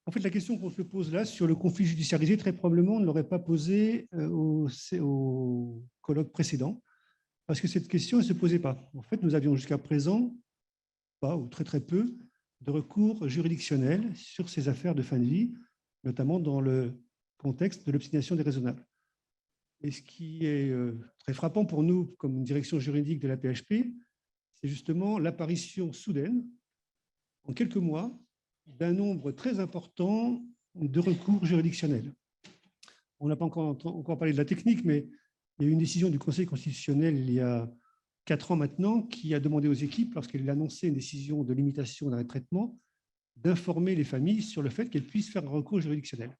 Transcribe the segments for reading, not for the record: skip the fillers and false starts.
En fait, la question qu'on se pose là sur le conflit judiciarisé, très probablement, on ne l'aurait pas posée au colloque précédent, parce que cette question ne se posait pas. En fait, nous avions jusqu'à présent, pas ou très très peu, de recours juridictionnels sur ces affaires de fin de vie, notamment dans le contexte de l'obstination déraisonnable. Et ce qui est très frappant pour nous, comme direction juridique de la PHP, c'est justement l'apparition soudaine, en quelques mois, d'un nombre très important de recours juridictionnels. On n'a pas encore parlé de la technique, mais il y a eu une décision du Conseil constitutionnel il y a 4 ans maintenant qui a demandé aux équipes, lorsqu'elle annonçait une décision de limitation d'arrêt de traitement, d'informer les familles sur le fait qu'elles puissent faire un recours juridictionnel.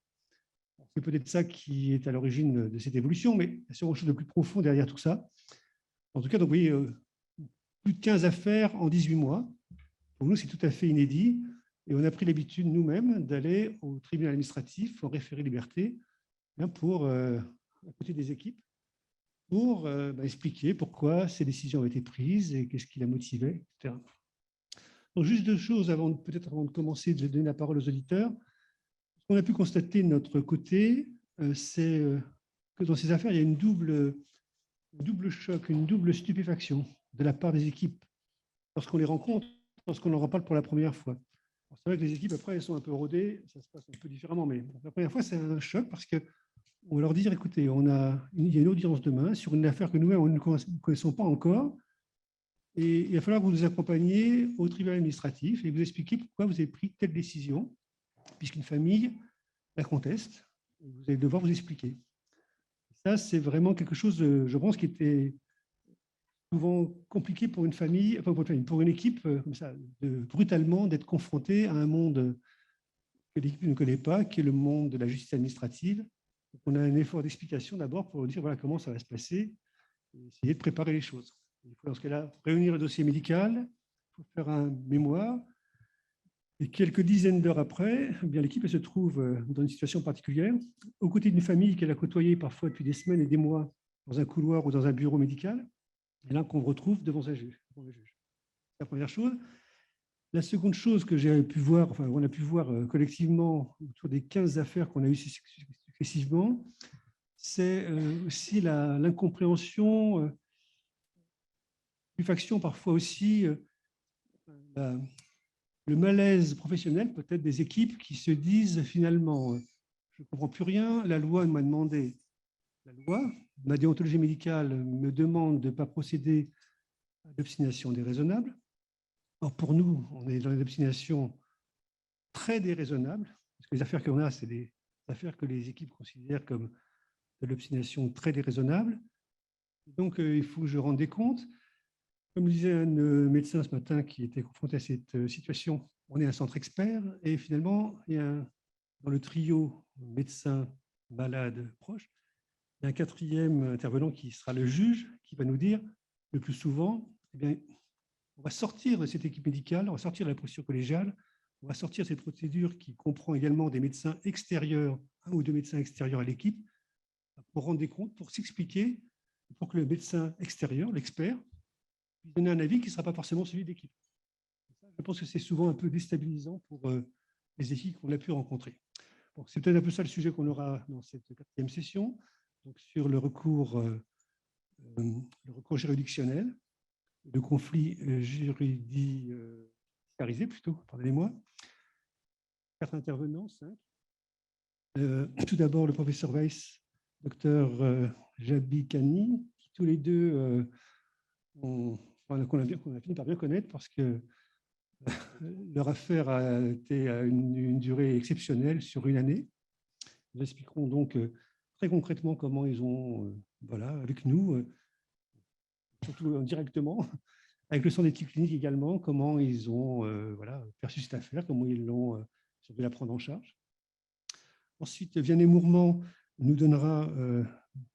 C'est peut-être ça qui est à l'origine de cette évolution, mais il y a sûrement quelque chose de plus profond derrière tout ça. En tout cas, donc, vous voyez, plus de 15 affaires en 18 mois. Pour nous, c'est tout à fait inédit. Et on a pris l'habitude nous-mêmes d'aller au tribunal administratif, au référé liberté, pour, à côté des équipes, pour expliquer pourquoi ces décisions ont été prises et qu'est-ce qui la motivait, etc. Donc, juste deux choses peut-être avant de commencer de donner la parole aux auditeurs. Ce qu'on a pu constater de notre côté, c'est que dans ces affaires, il y a une double choc, une double stupéfaction de la part des équipes lorsqu'on les rencontre, lorsqu'on en reparle pour la première fois. C'est vrai que les équipes, après, elles sont un peu rodées, ça se passe un peu différemment, mais la première fois, c'est un choc parce qu'on va leur dire, écoutez, il y a une audience demain sur une affaire que nous-mêmes, ne connaissons pas encore, et il va falloir que vous nous accompagniez au tribunal administratif et vous expliquiez pourquoi vous avez pris telle décision, puisqu'une famille la conteste, vous allez devoir vous expliquer. Ça, c'est vraiment quelque chose, je pense, qui était souvent compliqué pour une famille, enfin pour une équipe comme ça, brutalement d'être confrontée à un monde que l'équipe ne connaît pas, qui est le monde de la justice administrative. Donc, on a un effort d'explication d'abord pour dire voilà comment ça va se passer, et essayer de préparer les choses. Il faut dans ce cas-là réunir le dossier médical, il faut faire un mémoire, et quelques dizaines d'heures après, eh bien l'équipe se trouve dans une situation particulière, aux côtés d'une famille qu'elle a côtoyée parfois depuis des semaines et des mois dans un couloir ou dans un bureau médical, et là qu'on retrouve devant un juge. C'est la première chose. La seconde chose que j'ai pu voir, enfin on a pu voir collectivement autour des 15 affaires qu'on a eues successivement, c'est aussi l'incompréhension, l'utréfaction parfois aussi, le malaise professionnel peut-être des équipes qui se disent finalement, je ne comprends plus rien, la loi m'a demandé, ma déontologie médicale me demande de ne pas procéder à l'obstination déraisonnable. Or, pour nous, on est dans une obstination très déraisonnable, parce que les affaires qu'on a, c'est des affaires que les équipes considèrent comme de l'obstination très déraisonnable. Donc, il faut que je rende des comptes. Comme disait un médecin ce matin qui était confronté à cette situation, on est un centre expert et finalement, il y a dans le trio médecin, malade, proche, il y a un quatrième intervenant qui sera le juge, qui va nous dire le plus souvent, eh bien, on va sortir de cette équipe médicale, on va sortir de la procédure collégiale, on va sortir de cette procédure qui comprend également des médecins extérieurs, un ou deux médecins extérieurs à l'équipe, pour rendre des comptes, pour s'expliquer, pour que le médecin extérieur, l'expert, puisse donner un avis qui ne sera pas forcément celui de l'équipe. Je pense que c'est souvent un peu déstabilisant pour les équipes qu'on a pu rencontrer. Bon, c'est peut-être un peu ça le sujet qu'on aura dans cette quatrième session, donc sur le recours juridictionnel, le conflit judiciarisé plutôt, pardonnez-moi. 4 intervenants, 5. Tout d'abord, le professeur Weiss, docteur Jabi Kani, qui tous les deux qu'on a fini par bien connaître parce que leur affaire a été à une durée exceptionnelle sur une année. Nous expliquerons donc très concrètement comment ils ont, avec nous, surtout directement, avec le centre d'éthique clinique également, comment ils ont perçu cette affaire, comment ils l'ont dû la prendre en charge. Ensuite, Vianney Mourmand nous donnera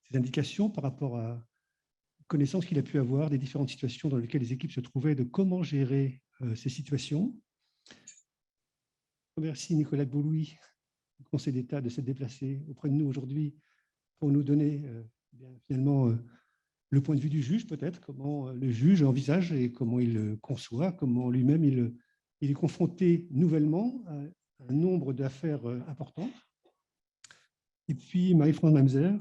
des indications par rapport à connaissances qu'il a pu avoir des différentes situations dans lesquelles les équipes se trouvaient, de comment gérer ces situations. Je remercie Nicolas Beaulouis, du Conseil d'État, de s'être déplacé auprès de nous aujourd'hui pour nous donner finalement le point de vue du juge, peut-être, comment le juge envisage et comment il conçoit, comment lui-même il est confronté nouvellement à un nombre d'affaires importantes. Et puis Marie-France Mamzer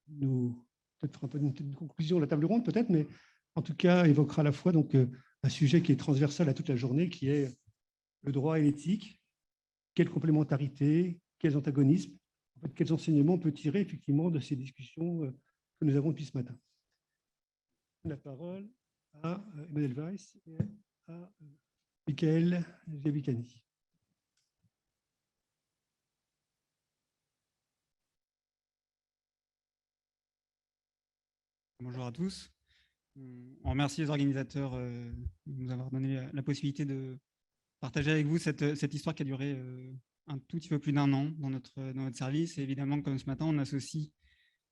nous peut-être fera un peu une conclusion de la table ronde, peut-être, mais en tout cas évoquera à la fois donc, un sujet qui est transversal à toute la journée, qui est le droit et l'éthique. Quelle complémentarité, quels antagonismes, en fait, quels enseignements on peut tirer effectivement de ces discussions que nous avons depuis ce matin. La parole à Emmanuel Weiss et à Michael Giavicani. Bonjour à tous. On remercie les organisateurs de nous avoir donné la possibilité de partager avec vous cette histoire qui a duré un tout petit peu plus d'un an dans notre service. Et évidemment, comme ce matin, on associe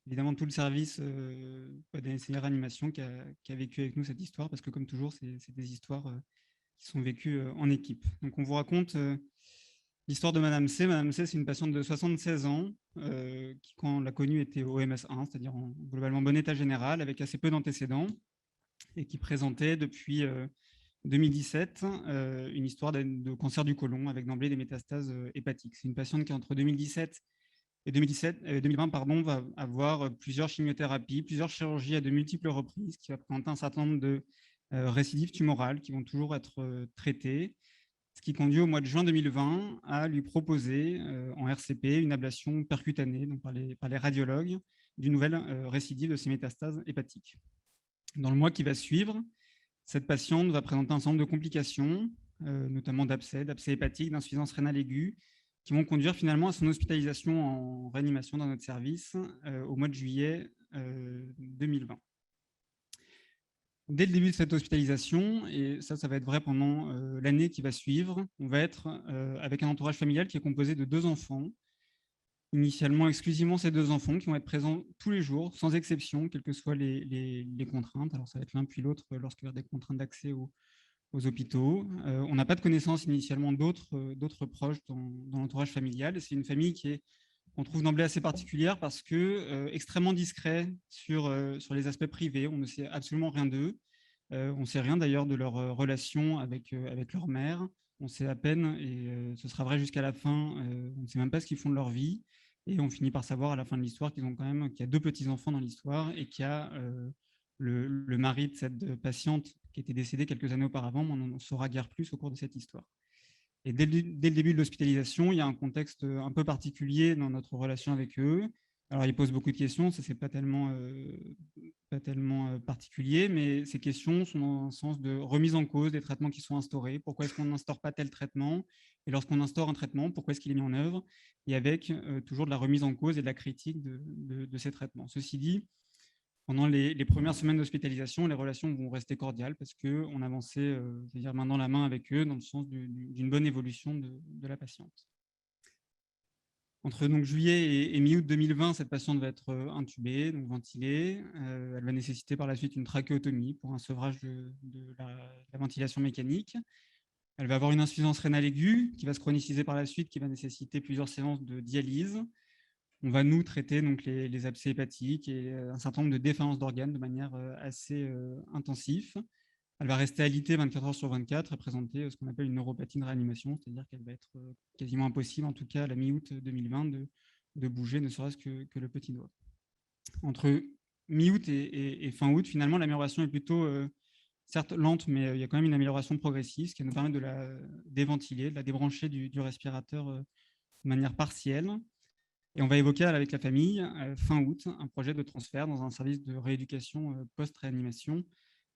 évidemment tout le service des seniors animation qui a vécu avec nous cette histoire, parce que comme toujours, c'est des histoires qui sont vécues en équipe. Donc on vous raconte l'histoire de Madame C. Madame C, c'est une patiente de 76 ans qui, quand on l'a connue, était au MS1, c'est-à-dire en globalement bon état général, avec assez peu d'antécédents, et qui présentait depuis 2017 une histoire de cancer du côlon avec d'emblée des métastases hépatiques. C'est une patiente qui, entre 2017 et 2020, va avoir plusieurs chimiothérapies, plusieurs chirurgies à de multiples reprises, qui va présenter un certain nombre de récidives tumorales qui vont toujours être traitées, ce qui conduit au mois de juin 2020 à lui proposer en RCP une ablation percutanée, donc par les radiologues, d'une nouvelle récidive de ces métastases hépatiques. Dans le mois qui va suivre, cette patiente va présenter un certain nombre de complications, notamment d'abcès hépatiques, d'insuffisance rénale aiguë, qui vont conduire finalement à son hospitalisation en réanimation dans notre service au mois de juillet 2020. Dès le début de cette hospitalisation, et ça va être vrai pendant l'année qui va suivre, on va être avec un entourage familial qui est composé de 2 enfants, initialement exclusivement ces 2 enfants qui vont être présents tous les jours, sans exception, quelles que soient les contraintes. Alors ça va être l'un puis l'autre lorsqu'il y a des contraintes d'accès aux hôpitaux. On n'a pas de connaissance initialement d'autres proches dans l'entourage familial. C'est une famille qu'on trouve d'emblée assez particulière parce que extrêmement discret sur les aspects privés. On ne sait absolument rien d'eux. On ne sait rien d'ailleurs de leur relation avec leur mère. On sait à peine, et ce sera vrai jusqu'à la fin, on ne sait même pas ce qu'ils font de leur vie. Et on finit par savoir à la fin de l'histoire qu'il y a 2 petits-enfants dans l'histoire et qu'il y a le mari de cette patiente qui était décédée quelques années auparavant, mais on n'en saura guère plus au cours de cette histoire. Et dès le début de l'hospitalisation, il y a un contexte un peu particulier dans notre relation avec eux. Alors, ils posent beaucoup de questions, ça c'est pas tellement particulier, mais ces questions sont dans un sens de remise en cause des traitements qui sont instaurés. Pourquoi est-ce qu'on n'instaure pas tel traitement? Et lorsqu'on instaure un traitement, pourquoi est-ce qu'il est mis en œuvre? Et avec toujours de la remise en cause et de la critique de ces traitements. Ceci dit, pendant les premières semaines d'hospitalisation, les relations vont rester cordiales parce qu'on avançait, c'est-à-dire main dans la main avec eux, dans le sens d'une bonne évolution de la patiente. Entre donc, juillet et mi-août 2020, cette patiente va être intubée, donc ventilée. Elle va nécessiter par la suite une trachéotomie pour un sevrage de la ventilation mécanique. Elle va avoir une insuffisance rénale aiguë qui va se chroniciser par la suite, qui va nécessiter plusieurs séances de dialyse. On va nous traiter donc les abcès hépatiques et un certain nombre de défaillances d'organes de manière assez intensive. Elle va rester alitée 24 heures sur 24 et présenter ce qu'on appelle une neuropathie de réanimation, c'est-à-dire qu'elle va être quasiment impossible, en tout cas à la mi-août 2020, de bouger ne serait-ce que le petit doigt. Entre mi-août et fin août, finalement, l'amélioration est plutôt, certes lente, mais il y a quand même une amélioration progressive, ce qui va nous permettre de la déventiler, de la débrancher du respirateur de manière partielle. Et on va évoquer avec la famille, fin août, un projet de transfert dans un service de rééducation post-réanimation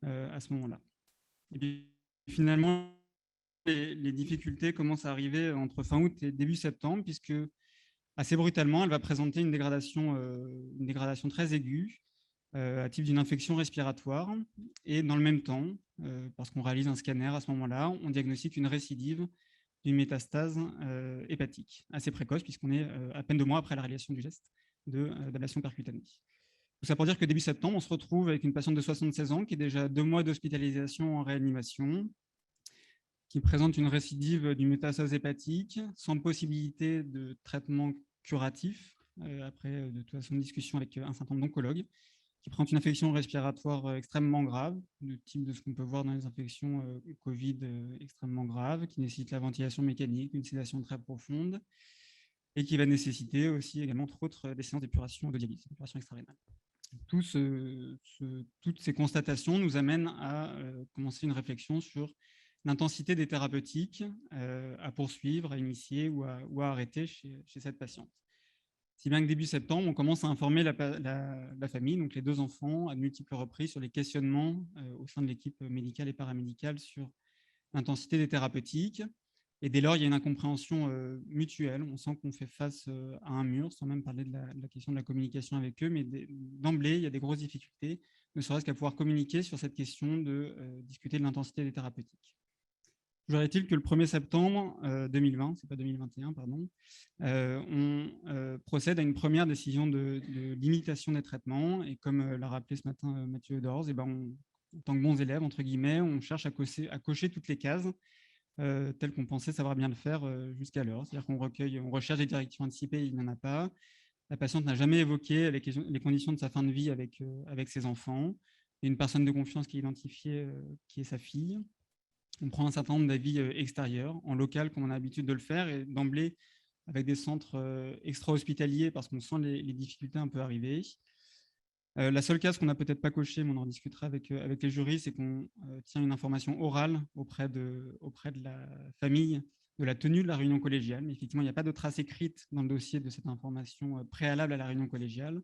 à ce moment-là. Et puis, finalement, les difficultés commencent à arriver entre fin août et début septembre, puisque assez brutalement, elle va présenter une dégradation très aiguë, à type d'une infection respiratoire. Et dans le même temps, parce qu'on réalise un scanner à ce moment-là, on diagnostique une récidive d'une métastase hépatique, assez précoce, puisqu'on est à peine 2 mois après la réalisation du geste d'ablation percutanée. Tout ça pour dire que début septembre, on se retrouve avec une patiente de 76 ans qui est déjà 2 mois d'hospitalisation en réanimation, qui présente une récidive d'une métastase hépatique, sans possibilité de traitement curatif, après de toute façon discussion avec un certain nombre d'oncologues, qui présente une infection respiratoire extrêmement grave, du type de ce qu'on peut voir dans les infections Covid extrêmement graves, qui nécessite la ventilation mécanique, une sédation très profonde, et qui va nécessiter aussi également, entre autres, des séances d'épuration de dialyse, d'épuration extrarénale. Toutes ces constatations nous amènent à commencer une réflexion sur l'intensité des thérapeutiques à poursuivre, à initier ou à arrêter chez cette patiente. Si bien que début septembre, on commence à informer la famille, donc les 2 enfants, à de multiples reprises sur les questionnements au sein de l'équipe médicale et paramédicale sur l'intensité des thérapeutiques. Et dès lors, il y a une incompréhension mutuelle. On sent qu'on fait face à un mur, sans même parler de la question de la communication avec eux. Mais d'emblée, il y a des grosses difficultés, ne serait-ce qu'à pouvoir communiquer sur cette question de discuter de l'intensité des thérapeutiques. Toujours est-il que le 1er septembre 2020, c'est pas 2021, pardon, on procède à une première décision de limitation des traitements. Et comme l'a rappelé ce matin Mathieu Dorz, en tant que bons élèves, entre guillemets, on cherche à cocher toutes les cases telles qu'on pensait savoir bien le faire jusqu'à l'heure. C'est-à-dire on recherche des directives anticipées, il n'y en a pas. La patiente n'a jamais évoqué les conditions de sa fin de vie avec ses enfants. Il y a une personne de confiance qui est identifiée, qui est sa fille. On prend un certain nombre d'avis extérieurs, en local, comme on a l'habitude de le faire, et d'emblée avec des centres extra-hospitaliers, parce qu'on sent les difficultés un peu arriver. La seule case qu'on n'a peut-être pas cochée, mais on en discutera avec les jurys, c'est qu'on tient une information orale auprès de la famille de la tenue de la réunion collégiale. Mais effectivement, il n'y a pas de trace écrite dans le dossier de cette information préalable à la réunion collégiale.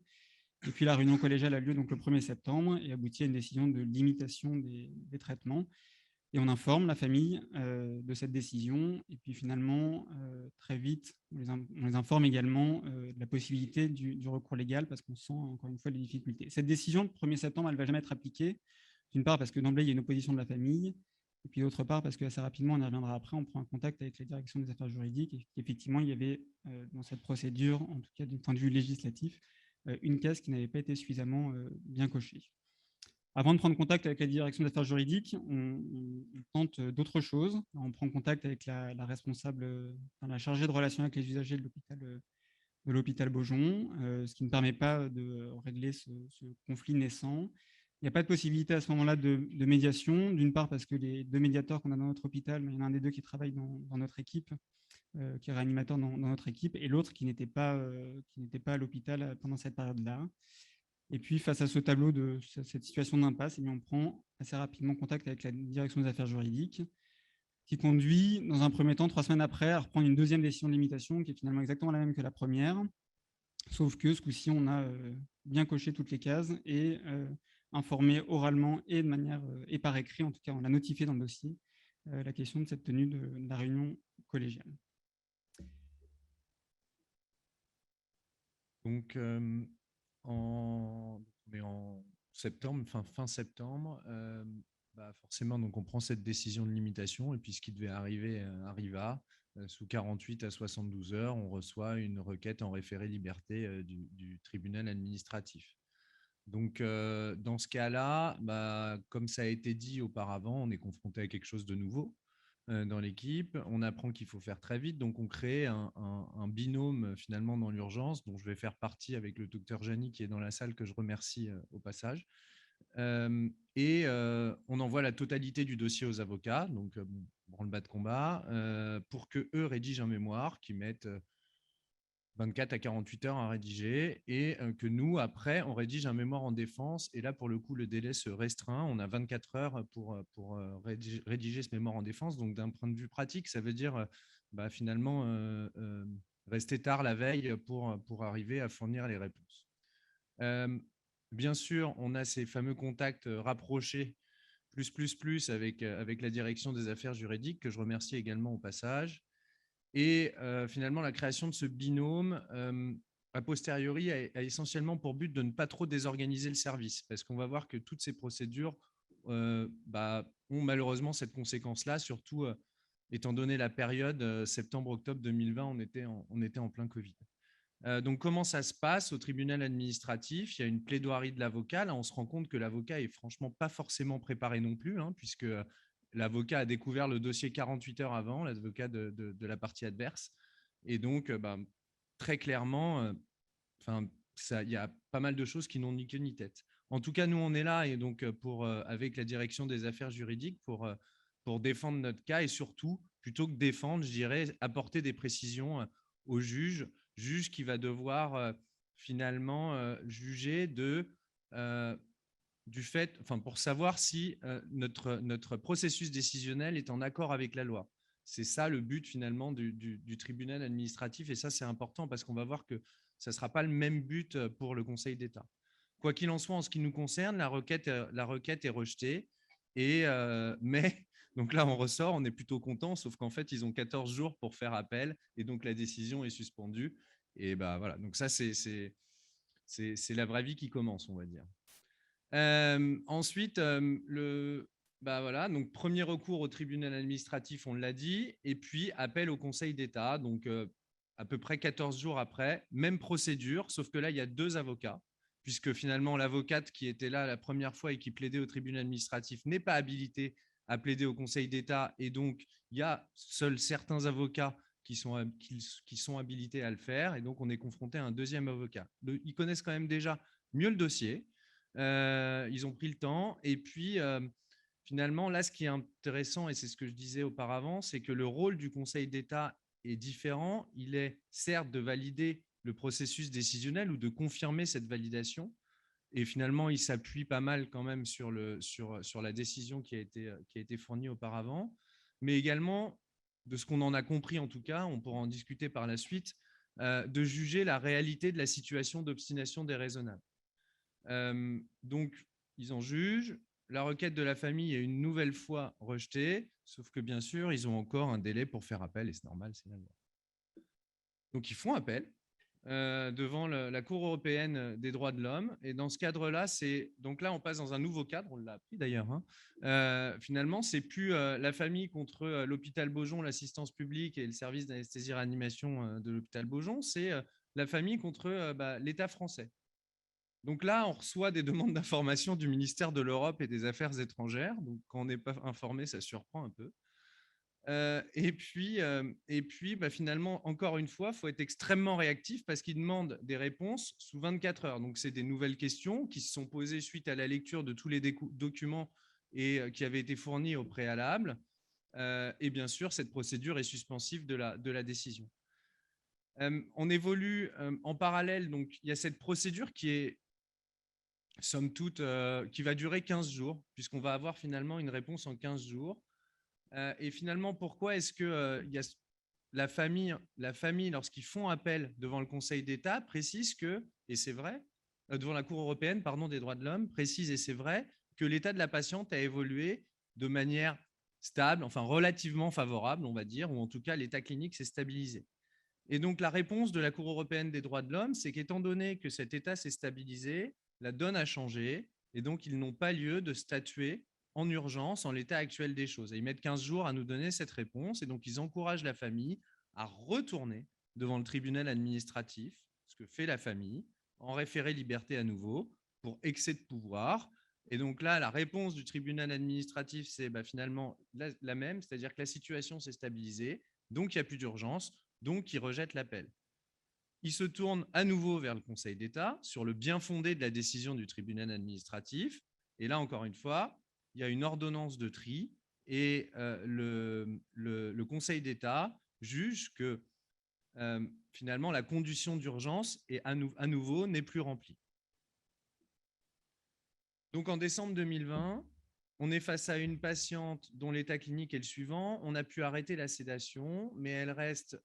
Et puis la réunion collégiale a lieu donc le 1er septembre et aboutit à une décision de limitation des traitements. Et on informe la famille de cette décision. Et puis finalement, très vite, on les informe également de la possibilité du recours légal, parce qu'on sent encore une fois les difficultés. Cette décision, le 1er septembre, elle ne va jamais être appliquée. D'une part, parce que d'emblée, il y a une opposition de la famille. Et puis d'autre part, parce que assez rapidement, on y reviendra après, on prend un contact avec la direction des affaires juridiques. Et effectivement, il y avait dans cette procédure, en tout cas du point de vue législatif, une case qui n'avait pas été suffisamment bien cochée. Avant de prendre contact avec la direction des affaires juridiques, on tente d'autres choses. On prend contact avec la responsable, la chargée de relations avec les usagers de l'hôpital Beaujon, ce qui ne permet pas de régler ce conflit naissant. Il n'y a pas de possibilité à ce moment-là de médiation, d'une part parce que les 2 médiateurs qu'on a dans notre hôpital, il y en a un des 2 qui travaille dans notre équipe, qui est réanimateur dans notre équipe, et l'autre qui n'était pas à l'hôpital pendant cette période-là. Et puis, face à ce tableau de cette situation d'impasse, on prend assez rapidement contact avec la direction des affaires juridiques, qui conduit, dans un premier temps, 3 semaines après, à reprendre une deuxième décision de limitation, qui est finalement exactement la même que la première, sauf que ce coup-ci, on a bien coché toutes les cases et informé oralement et de manière et par écrit, en tout cas, on l'a notifié dans le dossier, la question de cette tenue de la réunion collégiale. Donc, on est en septembre, fin septembre, forcément, donc on prend cette décision de limitation et puis ce qui devait arriver arriva. Sous 48 à 72 heures, on reçoit une requête en référé liberté du tribunal administratif. Donc, dans ce cas-là, comme ça a été dit auparavant, on est confronté à quelque chose de nouveau dans l'équipe. On apprend qu'il faut faire très vite. Donc, on crée un binôme finalement dans l'urgence, dont je vais faire partie avec le docteur Jani qui est dans la salle, que je remercie au passage. On envoie la totalité du dossier aux avocats, donc branle-bas de combat, pour qu'eux rédigent un mémoire qui mette 24 à 48 heures à rédiger, et que nous, après, on rédige un mémoire en défense. Et là, pour le coup, le délai se restreint. On a 24 heures pour rédiger ce mémoire en défense. Donc, d'un point de vue pratique, ça veut dire finalement rester tard la veille pour arriver à fournir les réponses. Bien sûr, on a ces fameux contacts rapprochés, plus avec la direction des affaires juridiques, que je remercie également au passage. Et finalement, la création de ce binôme, a posteriori, a essentiellement pour but de ne pas trop désorganiser le service, parce qu'on va voir que toutes ces procédures ont malheureusement cette conséquence-là, surtout étant donné la période septembre-octobre 2020, on était en plein Covid. Donc, comment ça se passe au tribunal administratif? Il y a une plaidoirie de l'avocat. Là, on se rend compte que l'avocat est franchement pas forcément préparé non plus, puisque l'avocat a découvert le dossier 48 heures avant, l'avocat de la partie adverse. Et donc, très clairement, il y a pas mal de choses qui n'ont ni queue ni tête. En tout cas, nous, on est là et donc avec la direction des affaires juridiques pour défendre notre cas et surtout, plutôt que défendre, je dirais, apporter des précisions au juge qui va devoir finalement juger du fait, enfin, pour savoir si notre processus décisionnel est en accord avec la loi. C'est ça le but finalement du tribunal administratif et ça, c'est important parce qu'on va voir que ça ne sera pas le même but pour le Conseil d'État. Quoi qu'il en soit, en ce qui nous concerne, la requête est rejetée. Mais, donc là, on ressort, on est plutôt content, sauf qu'en fait, ils ont 14 jours pour faire appel et donc la décision est suspendue. Et bah, voilà, donc ça, c'est la vraie vie qui commence, on va dire. Ensuite, bah voilà, donc premier recours au tribunal administratif, on l'a dit, et puis appel au Conseil d'État, donc à peu près 14 jours après, même procédure, sauf que là, il y a 2 avocats, puisque finalement, l'avocate qui était là la première fois et qui plaidait au tribunal administratif n'est pas habilitée à plaider au Conseil d'État, et donc il y a seuls certains avocats qui sont habilités à le faire, et donc on est confronté à un deuxième avocat. Ils connaissent quand même déjà mieux le dossier, ils ont pris le temps, et puis finalement, là, ce qui est intéressant, et c'est ce que je disais auparavant, c'est que le rôle du Conseil d'État est différent. Il est certes de valider le processus décisionnel ou de confirmer cette validation. Et finalement, il s'appuie pas mal quand même sur la décision qui a été fournie auparavant. Mais également, de ce qu'on en a compris en tout cas, on pourra en discuter par la suite, de juger la réalité de la situation d'obstination déraisonnable. Donc, ils en jugent. La requête de la famille est une nouvelle fois rejetée, sauf que bien sûr, ils ont encore un délai pour faire appel, et c'est normal, c'est la loi. Donc, ils font appel devant la Cour européenne des droits de l'homme. Et dans ce cadre-là, donc là, on passe dans un nouveau cadre, on l'a appris d'ailleurs. Finalement, c'est plus la famille contre l'hôpital Beaujon, l'assistance publique et le service d'anesthésie-réanimation de l'hôpital Beaujon, c'est la famille contre l'État français. Donc là, on reçoit des demandes d'information du ministère de l'Europe et des Affaires étrangères. Donc, quand on n'est pas informé, ça surprend un peu. Et puis, finalement, encore une fois, il faut être extrêmement réactif parce qu'ils demandent des réponses sous 24 heures. Donc, c'est des nouvelles questions qui se sont posées suite à la lecture de tous les documents et qui avaient été fournis au préalable. Et bien sûr, cette procédure est suspensive de la décision. On évolue en parallèle. Donc, il y a cette procédure qui est somme toute, qui va durer 15 jours, puisqu'on va avoir finalement une réponse en 15 jours. Et finalement, pourquoi est-ce que y a la famille, lorsqu'ils font appel devant le Conseil d'État, précise que, et c'est vrai, devant la Cour européenne des droits de l'homme, précise, et c'est vrai, que l'état de la patiente a évolué de manière stable, enfin relativement favorable, on va dire, ou en tout cas, l'état clinique s'est stabilisé. Et donc, la réponse de la Cour européenne des droits de l'homme, c'est qu'étant donné que cet état s'est stabilisé, la donne a changé, et donc ils n'ont pas lieu de statuer en urgence en l'état actuel des choses. Et ils mettent 15 jours à nous donner cette réponse, et donc ils encouragent la famille à retourner devant le tribunal administratif, ce que fait la famille, en référé liberté à nouveau, pour excès de pouvoir. Et donc là, la réponse du tribunal administratif, c'est finalement la même, c'est-à-dire que la situation s'est stabilisée, donc il n'y a plus d'urgence, donc ils rejettent l'appel. Il se tourne à nouveau vers le Conseil d'État sur le bien fondé de la décision du tribunal administratif. Et là, encore une fois, il y a une ordonnance de tri et le Conseil d'État juge que finalement la condition d'urgence est à nouveau n'est plus remplie. Donc en décembre 2020, on est face à une patiente dont l'état clinique est le suivant. On a pu arrêter la sédation, mais elle reste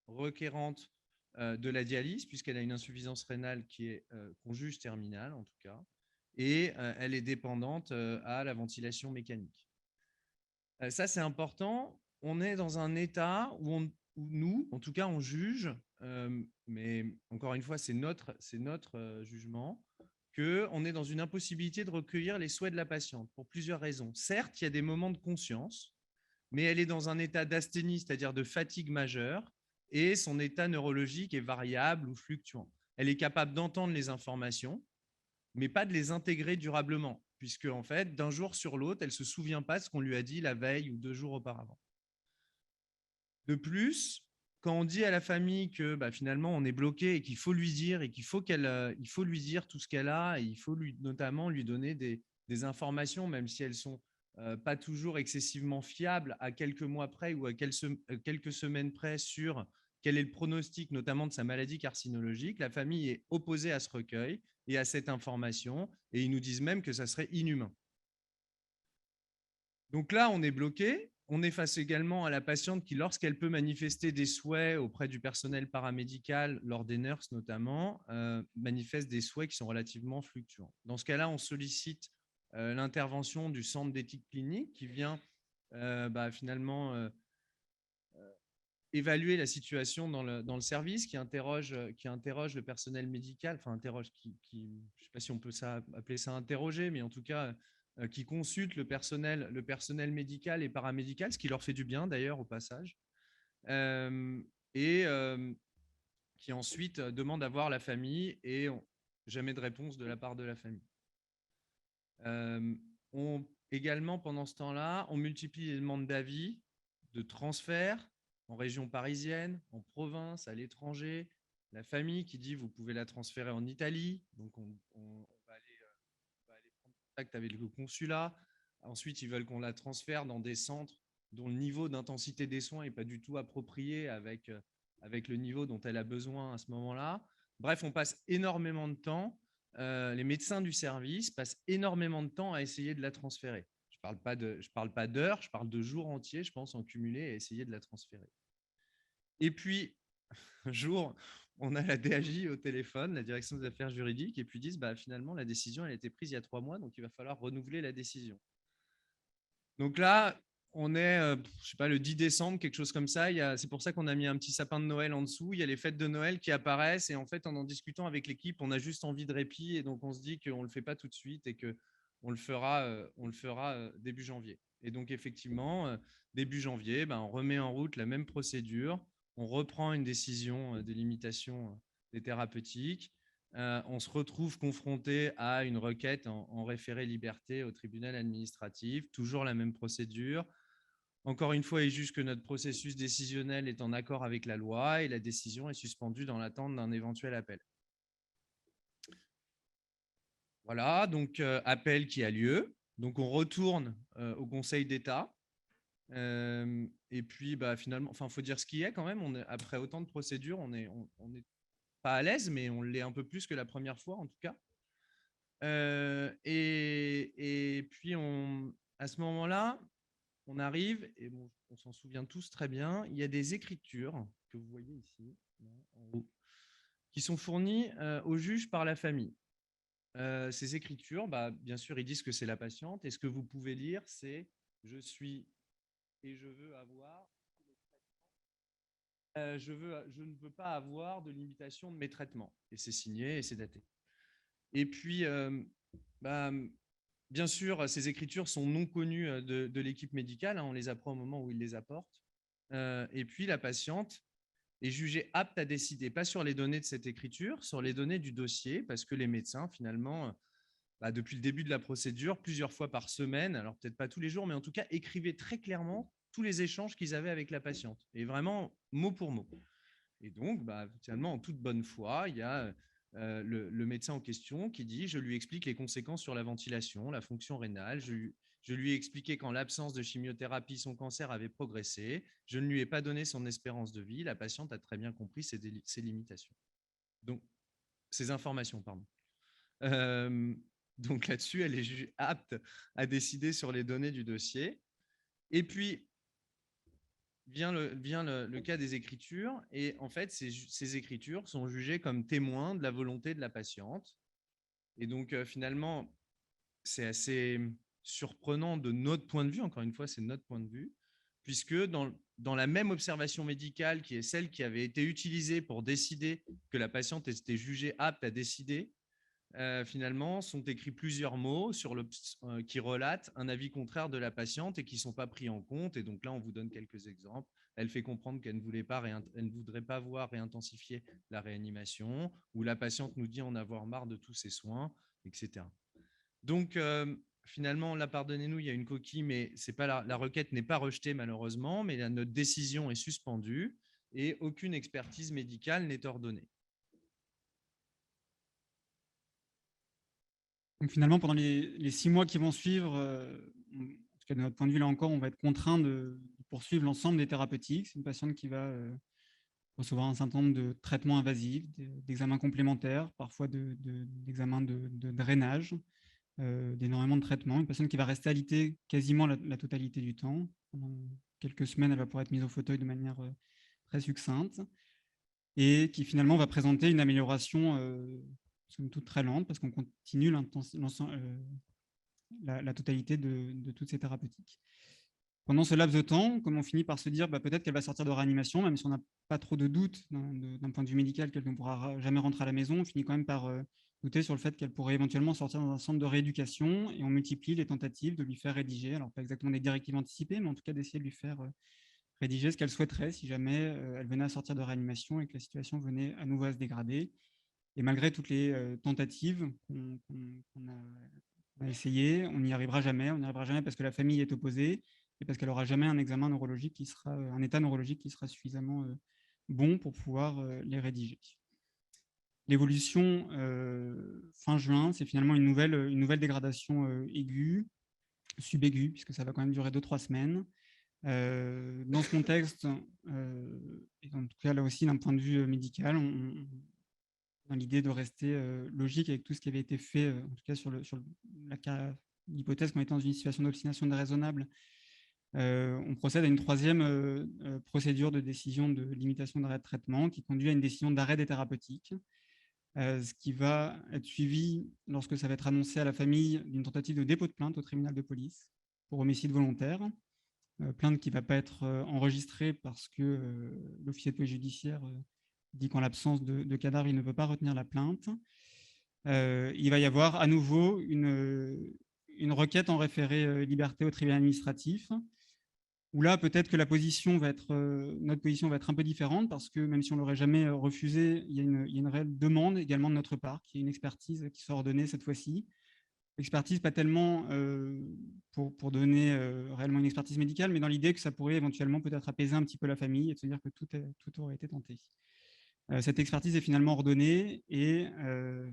requérante de la dialyse, puisqu'elle a une insuffisance rénale qu'on juge terminale, en tout cas, et elle est dépendante à la ventilation mécanique. Ça, c'est important. On est dans un état où nous, en tout cas, on juge, mais encore une fois, c'est notre jugement, qu'on est dans une impossibilité de recueillir les souhaits de la patiente pour plusieurs raisons. Certes, il y a des moments de conscience, mais elle est dans un état d'asthénie, c'est-à-dire de fatigue majeure, et son état neurologique est variable ou fluctuant. Elle est capable d'entendre les informations, mais pas de les intégrer durablement, puisque en fait, d'un jour sur l'autre, elle ne se souvient pas de ce qu'on lui a dit la veille ou 2 jours auparavant. De plus, quand on dit à la famille que finalement on est bloqué et qu'il faut lui dire et qu'il faut il faut lui dire tout ce qu'elle a et il faut notamment lui donner des informations, même si elles sont pas toujours excessivement fiables à quelques mois près ou à quelques semaines près sur quel est le pronostic notamment de sa maladie carcinologique. La famille est opposée à ce recueil et à cette information et ils nous disent même que ça serait inhumain. Donc là, on est bloqué. On est face également à la patiente qui, lorsqu'elle peut manifester des souhaits auprès du personnel paramédical, lors des nurses notamment, manifeste des souhaits qui sont relativement fluctuants. Dans ce cas-là, on sollicite l'intervention du centre d'éthique clinique qui vient finalement évaluer la situation dans le service, qui interroge le personnel médical, enfin interroge, je ne sais pas si on peut appeler ça interroger, mais en tout cas qui consulte le personnel médical et paramédical, ce qui leur fait du bien d'ailleurs au passage, et qui ensuite demande à voir la famille et jamais de réponse de la part de la famille. Également, pendant ce temps-là, on multiplie les demandes d'avis, de transfert en région parisienne, en province, à l'étranger. La famille qui dit vous pouvez la transférer en Italie, donc on va aller prendre contact avec le consulat. Ensuite, ils veulent qu'on la transfère dans des centres dont le niveau d'intensité des soins n'est pas du tout approprié avec le niveau dont elle a besoin à ce moment-là. Bref, on passe énormément de temps. Les médecins du service passent énormément de temps à essayer de la transférer. Je ne parle pas d'heures, je parle de jours entiers, je pense, en cumulé, à essayer de la transférer. Et puis, un jour, on a la DAJ au téléphone, la direction des affaires juridiques, et puis disent finalement, la décision elle a été prise il y a 3 mois, donc il va falloir renouveler la décision. Donc là, on est, je sais pas, le 10 décembre, quelque chose comme ça. C'est pour ça qu'on a mis un petit sapin de Noël en dessous. Il y a les fêtes de Noël qui apparaissent. Et en fait, en discutant avec l'équipe, on a juste envie de répit. Et donc, on se dit qu'on ne le fait pas tout de suite et qu'on le fera début janvier. Et donc, effectivement, début janvier, on remet en route la même procédure. On reprend une décision de limitation des thérapeutiques. On se retrouve confronté à une requête en référé liberté au tribunal administratif, toujours la même procédure. Encore une fois, il juge que notre processus décisionnel est en accord avec la loi et la décision est suspendue dans l'attente d'un éventuel appel. Voilà, donc appel qui a lieu. Donc on retourne au Conseil d'État. Et puis finalement, il faut dire ce qui est quand même. Après autant de procédures, on est pas à l'aise, mais on l'est un peu plus que la première fois en tout cas. Et puis, à ce moment-là, on arrive, et bon, on s'en souvient tous très bien, il y a des écritures que vous voyez ici, en haut, qui sont fournies au juge par la famille. Ces écritures, bien sûr, ils disent que c'est la patiente, et ce que vous pouvez lire, c'est « Je suis et je veux avoir… » je ne veux pas avoir de limitation de mes traitements. Et c'est signé et c'est daté. Et puis, bien sûr, ces écritures sont non connues de l'équipe médicale. On les apprend au moment où ils les apportent. Et puis, la patiente est jugée apte à décider, pas sur les données de cette écriture, sur les données du dossier, parce que les médecins, finalement, depuis le début de la procédure, plusieurs fois par semaine, alors peut-être pas tous les jours, mais en tout cas, écrivaient très clairement tous les échanges qu'ils avaient avec la patiente, et vraiment mot pour mot. Et donc, finalement, en toute bonne foi, il y a le médecin en question qui dit « Je lui explique les conséquences sur la ventilation, la fonction rénale. Je lui ai expliqué qu'en l'absence de chimiothérapie, son cancer avait progressé. Je ne lui ai pas donné son espérance de vie. La patiente a très bien compris ses limitations. » Donc, ses informations, pardon. Donc là-dessus, elle est apte à décider sur les données du dossier. Et puis, vient le cas des écritures. Et en fait, ces écritures sont jugées comme témoins de la volonté de la patiente. Et donc, finalement, c'est assez surprenant de notre point de vue. Encore une fois, c'est notre point de vue. Puisque dans la même observation médicale, qui est celle qui avait été utilisée pour décider que la patiente était jugée apte à décider, finalement, sont écrits plusieurs mots qui relatent un avis contraire de la patiente et qui ne sont pas pris en compte. Et donc là, on vous donne quelques exemples. Elle fait comprendre qu'elle ne voudrait pas voir réintensifier la réanimation, ou la patiente nous dit en avoir marre de tous ses soins, etc. Donc, finalement, là, pardonnez-nous, il y a une coquille, mais c'est pas la requête n'est pas rejetée malheureusement, mais notre décision est suspendue. et aucune expertise médicale n'est ordonnée. Donc finalement, pendant les 6 mois qui vont suivre, en tout cas de notre point de vue, là encore, on va être contraint de poursuivre l'ensemble des thérapeutiques. C'est une patiente qui va recevoir un certain nombre de traitements invasifs, d'examens complémentaires, parfois d'examens de drainage, d'énormément de traitements. Une patiente qui va rester alitée quasiment la totalité du temps. Pendant quelques semaines, elle va pouvoir être mise au fauteuil de manière très succincte et qui finalement va présenter une amélioration somme toute très lente parce qu'on continue la totalité de toutes ces thérapeutiques. Pendant ce laps de temps, comme on finit par se dire peut-être qu'elle va sortir de réanimation, même si on n'a pas trop de doutes d'un point de vue médical qu'elle ne pourra jamais rentrer à la maison, on finit quand même par douter sur le fait qu'elle pourrait éventuellement sortir dans un centre de rééducation et on multiplie les tentatives de lui faire rédiger, alors pas exactement des directives anticipées, mais en tout cas d'essayer de lui faire rédiger ce qu'elle souhaiterait si jamais elle venait à sortir de réanimation et que la situation venait à nouveau à se dégrader. Et malgré toutes les tentatives qu'on a essayées, on n'y arrivera jamais. On n'y arrivera jamais parce que la famille est opposée et parce qu'elle n'aura jamais un examen neurologique qui sera, un état neurologique qui sera suffisamment bon pour pouvoir les rédiger. L'évolution fin juin, c'est finalement une nouvelle dégradation aiguë, subaiguë, puisque ça va quand même durer 2-3 semaines. Dans ce contexte, et en tout cas là aussi d'un point de vue médical, dans l'idée de rester logique avec tout ce qui avait été fait, en tout cas sur l'hypothèse qu'on était dans une situation d'obstination déraisonnable, on procède à une troisième procédure de décision de limitation d'arrêt de traitement qui conduit à une décision d'arrêt des thérapeutiques, ce qui va être suivi, lorsque ça va être annoncé à la famille, d'une tentative de dépôt de plainte au tribunal de police pour homicide volontaire, plainte qui ne va pas être enregistrée parce que l'officier de police judiciaire dit qu'en l'absence de cadavre, il ne peut pas retenir la plainte. Il va y avoir à nouveau une requête en référé liberté au tribunal administratif, où là, peut-être que notre position va être un peu différente, parce que même si on ne l'aurait jamais refusé, il y a une réelle demande également de notre part, qui est une expertise qui soit ordonnée cette fois-ci. Expertise, pas tellement pour donner réellement une expertise médicale, mais dans l'idée que ça pourrait éventuellement peut-être apaiser un petit peu la famille et de se dire que tout aurait été tenté. Cette expertise est finalement ordonnée et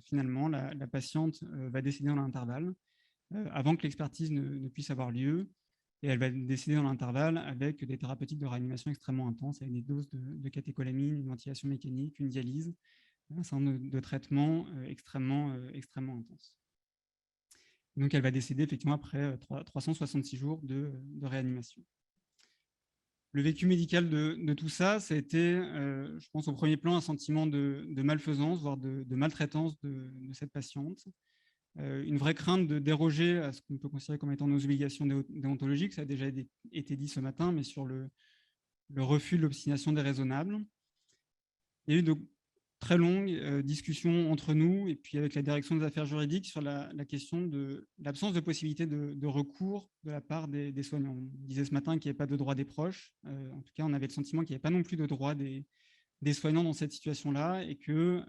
finalement la patiente va décéder dans l'intervalle avant que l'expertise ne puisse avoir lieu, et elle va décéder dans l'intervalle avec des thérapeutiques de réanimation extrêmement intenses, avec des doses de catécholamine, une ventilation mécanique, une dialyse, un certain nombre de traitements extrêmement intenses. Donc elle va décéder effectivement après 366 jours de réanimation. Le vécu médical de tout ça, ça a été, je pense, au premier plan, un sentiment de malfaisance, voire de maltraitance de cette patiente. Une vraie crainte de déroger à ce qu'on peut considérer comme étant nos obligations déontologiques. Ça a déjà été dit ce matin, mais sur le refus de l'obstination déraisonnable. Il y a eu de très longues discussions entre nous et puis avec la direction des affaires juridiques sur la question de l'absence de possibilité de recours de la part des soignants. On disait ce matin qu'il n'y avait pas de droit des proches. En tout cas, on avait le sentiment qu'il n'y avait pas non plus de droit des soignants dans cette situation-là et que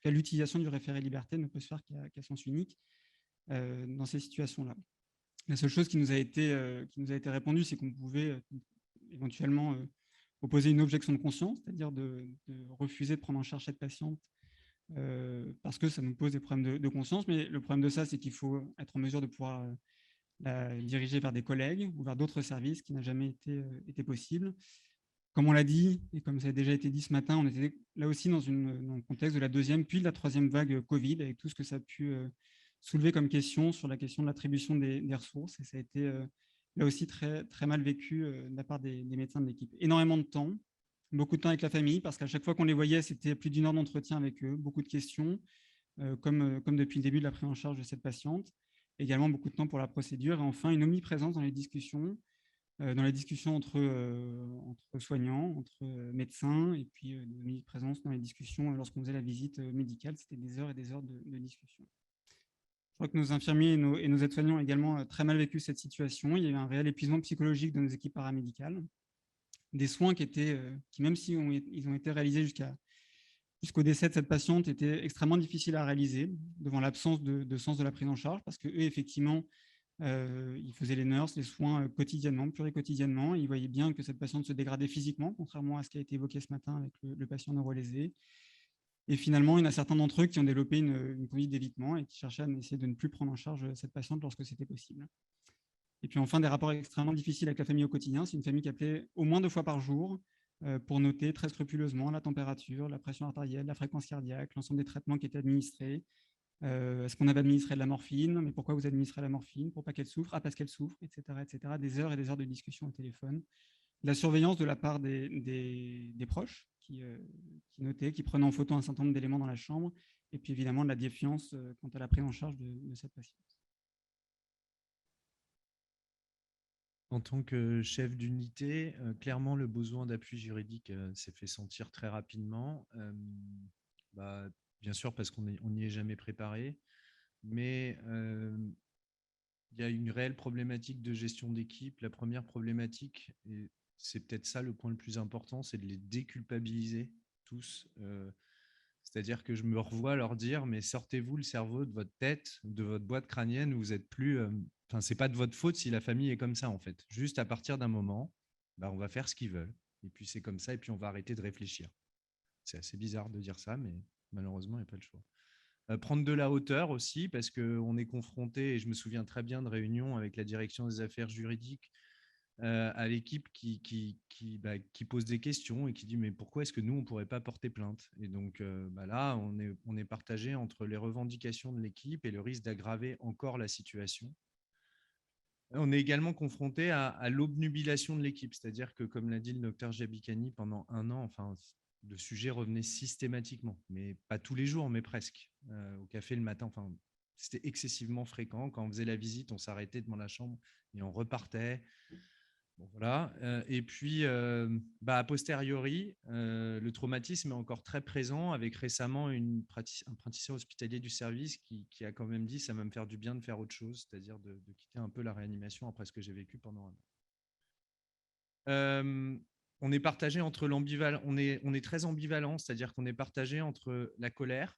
l'utilisation du référé liberté ne peut se faire qu'à sens unique dans ces situations-là. La seule chose qui nous a été répondue, c'est qu'on pouvait éventuellement opposer une objection de conscience, c'est-à-dire de refuser de prendre en charge cette patiente parce que ça nous pose des problèmes de conscience. Mais le problème de ça, c'est qu'il faut être en mesure de pouvoir la diriger vers des collègues ou vers d'autres services, qui n'a jamais été possible. Comme on l'a dit, et comme ça a déjà été dit ce matin, on était là aussi dans le contexte de la deuxième puis de la troisième vague Covid, avec tout ce que ça a pu soulever comme question sur la question de l'attribution des ressources. Et ça a été là aussi très, très mal vécu de la part des médecins de l'équipe. Énormément de temps, beaucoup de temps avec la famille, parce qu'à chaque fois qu'on les voyait, c'était plus d'1 heure d'entretien avec eux, beaucoup de questions, comme depuis le début de la prise en charge de cette patiente. Également beaucoup de temps pour la procédure. Et enfin, une omniprésence dans les discussions entre soignants, entre médecins, et puis une omniprésence dans les discussions lorsqu'on faisait la visite médicale. C'était des heures et des heures de discussion. Je crois que nos infirmiers et nos aides-soignants ont également très mal vécu cette situation. Il y a eu un réel épuisement psychologique de nos équipes paramédicales. Des soins qui, même si ils ont été réalisés jusqu'au décès de cette patiente, étaient extrêmement difficiles à réaliser devant l'absence de sens de la prise en charge, parce qu'eux, effectivement, Il faisait les nurses, les soins quotidiennement, pluriquotidiennement. Il voyait bien que cette patiente se dégradait physiquement, contrairement à ce qui a été évoqué ce matin avec le patient neurolésé. Et finalement, il y en a certains d'entre eux qui ont développé une conduite d'évitement et qui cherchaient à essayer de ne plus prendre en charge cette patiente lorsque c'était possible. Et puis enfin, des rapports extrêmement difficiles avec la famille au quotidien. C'est une famille qui appelait au moins 2 fois par jour pour noter très scrupuleusement la température, la pression artérielle, la fréquence cardiaque, l'ensemble des traitements qui étaient administrés. Est-ce qu'on avait administré de la morphine? Mais pourquoi vous administrez la morphine? Pour pas qu'elle souffre? Ah, parce qu'elle souffre, etc., etc. Des heures et des heures de discussion au téléphone. La surveillance de la part des proches qui notaient, qui prenaient en photo un certain nombre d'éléments dans la chambre. Et puis évidemment, de la défiance quant à la prise en charge de cette patiente. En tant que chef d'unité, clairement, le besoin d'appui juridique s'est fait sentir très rapidement. Bien sûr, parce qu'on n'y est jamais préparé, mais il y a une réelle problématique de gestion d'équipe. La première problématique, et c'est peut-être ça le point le plus important, c'est de les déculpabiliser tous. C'est-à-dire que je me revois leur dire, mais sortez-vous le cerveau de votre tête, de votre boîte crânienne, où vous êtes plus. C'est pas de votre faute si la famille est comme ça, en fait. Juste à partir d'un moment, on va faire ce qu'ils veulent. Et puis c'est comme ça, et puis on va arrêter de réfléchir. C'est assez bizarre de dire ça, mais malheureusement, il n'y a pas le choix. Prendre de la hauteur aussi, parce qu'on est confronté, et je me souviens très bien de réunions avec la direction des affaires juridiques, à l'équipe qui pose des questions et qui dit mais pourquoi est-ce que nous on ne pourrait pas porter plainte? Et donc là on est partagé entre les revendications de l'équipe et le risque d'aggraver encore la situation. On est également confronté à l'obnubilation de l'équipe, c'est-à-dire que comme l'a dit le docteur Jabikani, pendant 1 an, le sujet revenait systématiquement, mais pas tous les jours, mais presque. Au café le matin, c'était excessivement fréquent. Quand on faisait la visite, on s'arrêtait devant la chambre et on repartait. Bon, voilà. Et puis, a posteriori, le traumatisme est encore très présent, avec récemment un praticien hospitalier du service qui a quand même dit « ça va me faire du bien de faire autre chose », c'est-à-dire de quitter un peu la réanimation après ce que j'ai vécu pendant 1 an. On est partagé entre l'ambivalence, on est très ambivalent, c'est-à-dire qu'on est partagé entre la colère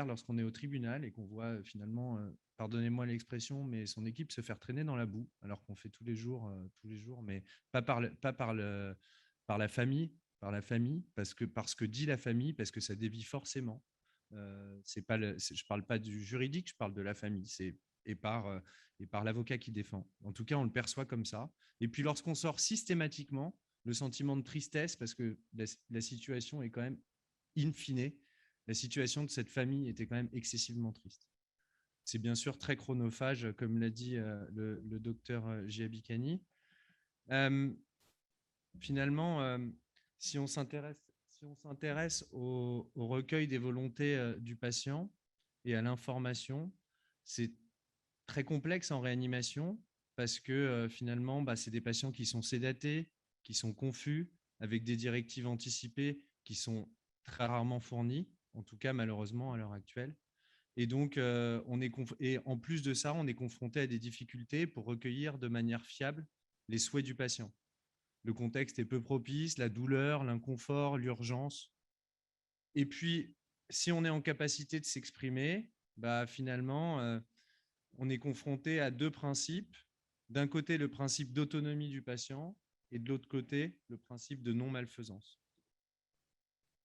lorsqu'on est au tribunal et qu'on voit finalement, pardonnez-moi l'expression, mais son équipe se faire traîner dans la boue, alors qu'on fait tous les jours, mais pas par la famille, parce que dit la famille, parce que ça dévie forcément. Je ne parle pas du juridique, je parle de la famille, et par l'avocat qui défend. En tout cas, on le perçoit comme ça. Et puis, lorsqu'on sort systématiquement, le sentiment de tristesse, parce que la situation est quand même, in fine, la situation de cette famille était quand même excessivement triste. C'est bien sûr très chronophage, comme l'a dit le docteur Jabikani. Finalement, si on s'intéresse au recueil des volontés du patient et à l'information, c'est très complexe en réanimation parce que finalement, c'est des patients qui sont sédatés, qui sont confus, avec des directives anticipées qui sont très rarement fournies, en tout cas malheureusement à l'heure actuelle. Et donc, et en plus de ça, on est confronté à des difficultés pour recueillir de manière fiable les souhaits du patient. Le contexte est peu propice, la douleur, l'inconfort, l'urgence. Et puis, si on est en capacité de s'exprimer, finalement, on est confronté à 2 principes. D'un côté, le principe d'autonomie du patient et de l'autre côté, le principe de non-malfaisance.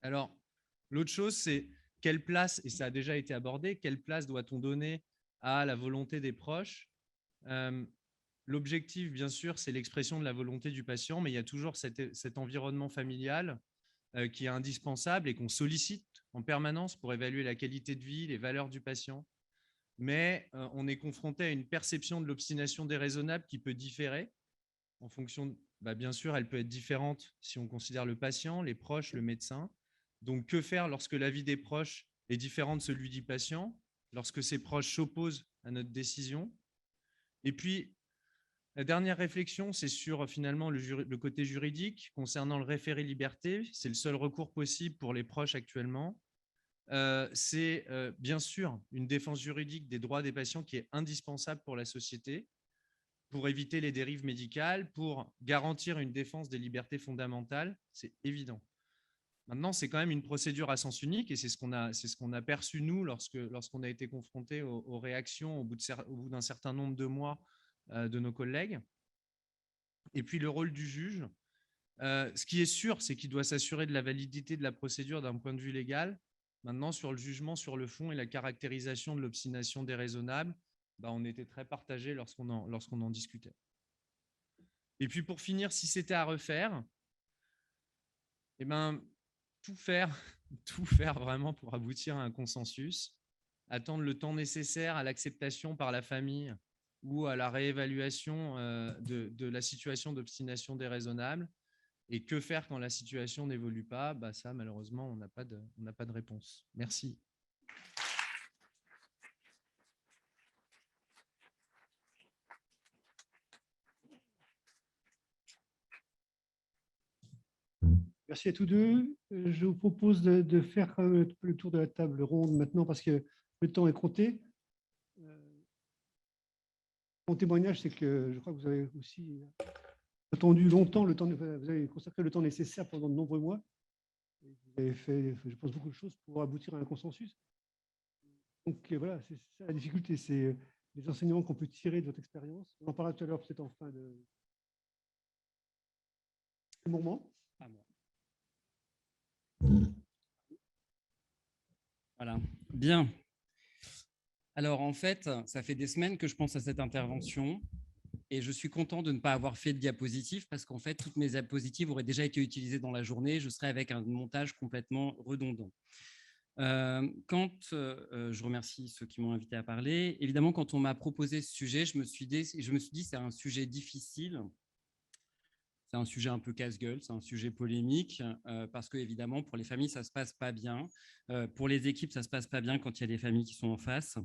Alors, l'autre chose, c'est quelle place, et ça a déjà été abordé, quelle place doit-on donner à la volonté des proches? L'objectif, bien sûr, c'est l'expression de la volonté du patient, mais il y a toujours cet environnement familial qui est indispensable et qu'on sollicite en permanence pour évaluer la qualité de vie, les valeurs du patient. Mais on est confronté à une perception de l'obstination déraisonnable qui peut différer en fonction, bien sûr, elle peut être différente si on considère le patient, les proches, le médecin. Donc, que faire lorsque l'avis des proches est différent de celui du patient, lorsque ses proches s'opposent à notre décision? Et puis, la dernière réflexion, c'est sur finalement le côté juridique concernant le référé liberté. C'est le seul recours possible pour les proches actuellement. C'est bien sûr une défense juridique des droits des patients qui est indispensable pour la société, pour éviter les dérives médicales, pour garantir une défense des libertés fondamentales, c'est évident. Maintenant, c'est quand même une procédure à sens unique et c'est ce qu'on a perçu, nous, lorsqu'on a été confronté aux réactions au bout d'un certain nombre de mois de nos collègues. Et puis le rôle du juge. Ce qui est sûr, c'est qu'il doit s'assurer de la validité de la procédure d'un point de vue légal. Maintenant, sur le jugement, sur le fond et la caractérisation de l'obstination déraisonnable, on était très partagés lorsqu'on en discutait. Et puis pour finir, si c'était à refaire, tout faire vraiment pour aboutir à un consensus, attendre le temps nécessaire à l'acceptation par la famille ou à la réévaluation de la situation d'obstination déraisonnable. Et que faire quand la situation n'évolue pas? Ça, malheureusement, on n'a pas de réponse. Merci. Merci à tous deux. Je vous propose de faire le tour de la table ronde maintenant parce que le temps est compté. Mon témoignage, c'est que je crois que vous avez aussi attendu longtemps, vous avez consacré le temps nécessaire pendant de nombreux mois. Vous avez fait, je pense, beaucoup de choses pour aboutir à un consensus. Donc voilà, c'est ça la difficulté, c'est les enseignements qu'on peut tirer de votre expérience. On en parlera tout à l'heure, peut-être en fin de moment. Voilà, bien. Alors en fait, ça fait des semaines que je pense à cette intervention et je suis content de ne pas avoir fait de diapositives parce qu'en fait, toutes mes diapositives auraient déjà été utilisées dans la journée. Je serais avec un montage complètement redondant. Je remercie ceux qui m'ont invité à parler. Évidemment, quand on m'a proposé ce sujet, je me suis dit c'est un sujet difficile. C'est un sujet un peu casse-gueule, c'est un sujet polémique parce que évidemment pour les familles ça se passe pas bien, pour les équipes ça se passe pas bien quand il y a des familles qui sont en face.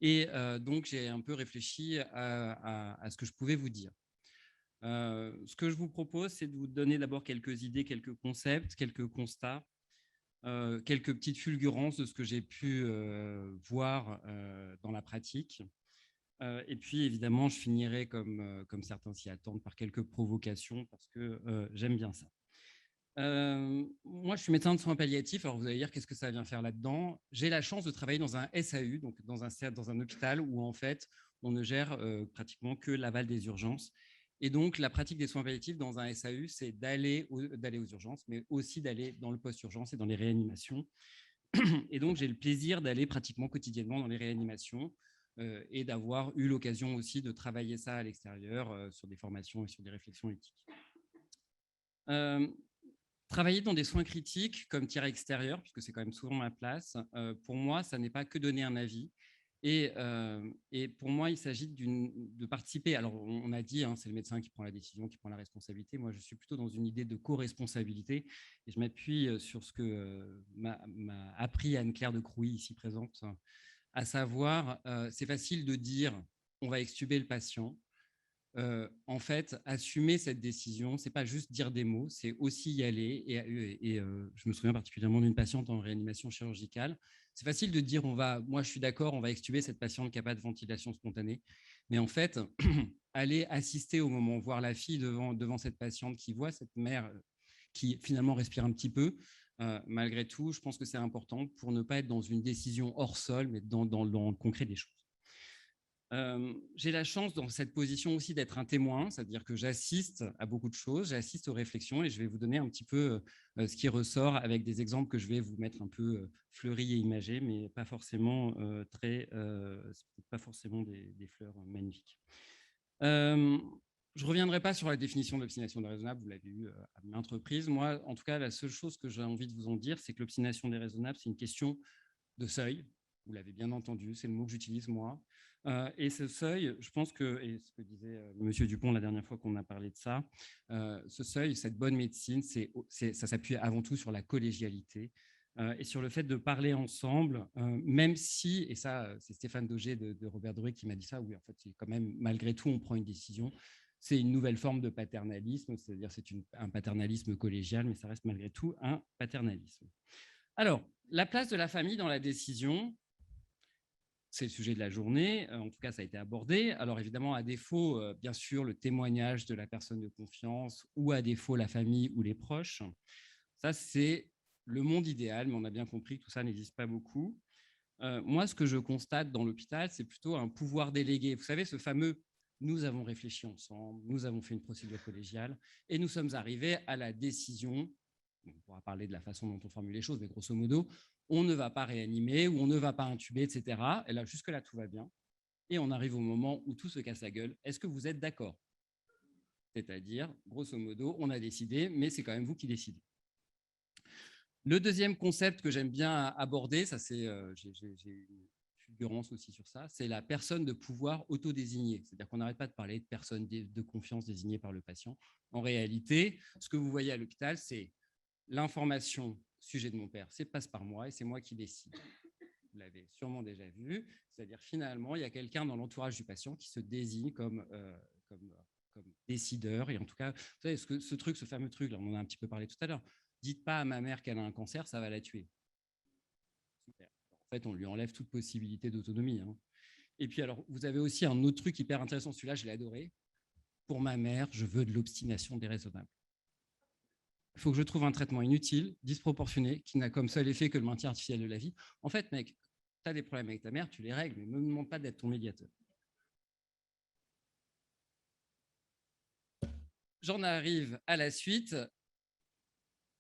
Et donc j'ai un peu réfléchi à ce que je pouvais vous dire. Ce que je vous propose, c'est de vous donner d'abord quelques idées, quelques concepts, quelques constats, quelques petites fulgurances de ce que j'ai pu voir dans la pratique. Et puis, évidemment, je finirai, comme certains s'y attendent, par quelques provocations, parce que j'aime bien ça. Moi, je suis médecin de soins palliatifs. Alors, vous allez dire, qu'est-ce que ça vient faire là-dedans? J'ai la chance de travailler dans un SAU, donc dans un hôpital où, en fait, on ne gère pratiquement que l'aval des urgences. Et donc, la pratique des soins palliatifs dans un SAU, c'est d'aller aux urgences, mais aussi d'aller dans le post-urgence et dans les réanimations. Et donc, j'ai le plaisir d'aller pratiquement quotidiennement dans les réanimations et d'avoir eu l'occasion aussi de travailler ça à l'extérieur sur des formations et sur des réflexions éthiques. Travailler dans des soins critiques comme tiers extérieur, puisque c'est quand même souvent ma place, pour moi, ça n'est pas que donner un avis. Et pour moi, il s'agit de participer. Alors, on a dit, c'est le médecin qui prend la décision, qui prend la responsabilité. Moi, je suis plutôt dans une idée de co-responsabilité. Et je m'appuie sur ce que m'a appris Anne-Claire de Crouy, ici présente, à savoir, c'est facile de dire on va extuber le patient. En fait, assumer cette décision, c'est pas juste dire des mots, c'est aussi y aller. Et je me souviens particulièrement d'une patiente en réanimation chirurgicale. C'est facile de dire moi je suis d'accord, on va extuber cette patiente qui n'a pas de ventilation spontanée. Mais en fait, aller assister au moment, voir la fille devant cette patiente qui voit cette mère qui finalement respire un petit peu, malgré tout, je pense que c'est important pour ne pas être dans une décision hors sol, mais dans le concret des choses. J'ai la chance dans cette position aussi d'être un témoin, c'est-à-dire que j'assiste à beaucoup de choses, j'assiste aux réflexions et je vais vous donner un petit peu ce qui ressort avec des exemples que je vais vous mettre un peu fleuris et imagés, mais pas forcément pas forcément des fleurs magnifiques. Je ne reviendrai pas sur la définition de l'obstination déraisonnable, vous l'avez eu à maintes reprises. Moi, en tout cas, la seule chose que j'ai envie de vous en dire, c'est que l'obstination déraisonnable, c'est une question de seuil. Vous l'avez bien entendu, c'est le mot que j'utilise moi. Et ce seuil, je pense que, et ce que disait Monsieur Dupont la dernière fois qu'on a parlé de ça, ce seuil, cette bonne médecine, ça s'appuie avant tout sur la collégialité et sur le fait de parler ensemble, même si, et ça, c'est Stéphane Dauger de Robert Doré qui m'a dit ça, oui, en fait, c'est quand même, malgré tout, on prend une décision. C'est une nouvelle forme de paternalisme, c'est-à-dire c'est un paternalisme collégial, mais ça reste malgré tout un paternalisme. Alors, la place de la famille dans la décision, c'est le sujet de la journée, en tout cas ça a été abordé. Alors évidemment, à défaut, bien sûr, le témoignage de la personne de confiance ou à défaut la famille ou les proches, ça c'est le monde idéal, mais on a bien compris que tout ça n'existe pas beaucoup. Moi, ce que je constate dans l'hôpital, c'est plutôt un pouvoir délégué. Vous savez, ce fameux nous avons réfléchi ensemble, nous avons fait une procédure collégiale et nous sommes arrivés à la décision, on pourra parler de la façon dont on formule les choses, mais grosso modo, on ne va pas réanimer ou on ne va pas intuber, etc. Et là, jusque-là, tout va bien. Et on arrive au moment où tout se casse la gueule. Est-ce que vous êtes d'accord? C'est-à-dire, grosso modo, on a décidé, mais c'est quand même vous qui décidez. Le deuxième concept que j'aime bien aborder, ça c'est, j'ai une fulgurance aussi sur ça, c'est la personne de pouvoir autodésignée. C'est-à-dire qu'on n'arrête pas de parler de personnes de confiance désignées par le patient. En réalité, ce que vous voyez à l'hôpital, c'est l'information sujet de mon père, c'est passe par moi et c'est moi qui décide. Vous l'avez sûrement déjà vu, c'est-à-dire finalement, il y a quelqu'un dans l'entourage du patient qui se désigne comme décideur. Et en tout cas, vous savez, ce fameux truc, là, on en a un petit peu parlé tout à l'heure, dites pas à ma mère qu'elle a un cancer, ça va la tuer. Super. En fait, on lui enlève toute possibilité d'autonomie. Hein. Et puis, alors, vous avez aussi un autre truc hyper intéressant, celui-là, je l'ai adoré. Pour ma mère, je veux de l'obstination déraisonnable. Il faut que je trouve un traitement inutile, disproportionné, qui n'a comme seul effet que le maintien artificiel de la vie. En fait, mec, tu as des problèmes avec ta mère, tu les règles, mais ne me demande pas d'être ton médiateur. J'en arrive à la suite.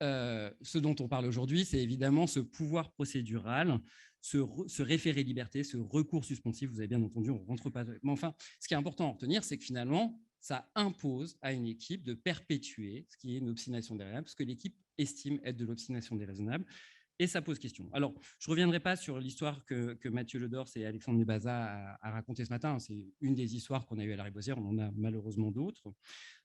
Ce dont on parle aujourd'hui, c'est évidemment ce pouvoir procédural, ce référé liberté, ce recours suspensif. Vous avez bien entendu, on ne rentre pas. Mais enfin, ce qui est important à retenir, c'est que finalement, ça impose à une équipe de perpétuer ce qui est une obstination déraisonnable, ce que l'équipe estime être de l'obstination déraisonnable. Et ça pose question. Alors, je ne reviendrai pas sur l'histoire que Mathieu Ledors et Alexandre Nubaza a racontée ce matin. C'est une des histoires qu'on a eues à la Lariboisière. On en a malheureusement d'autres.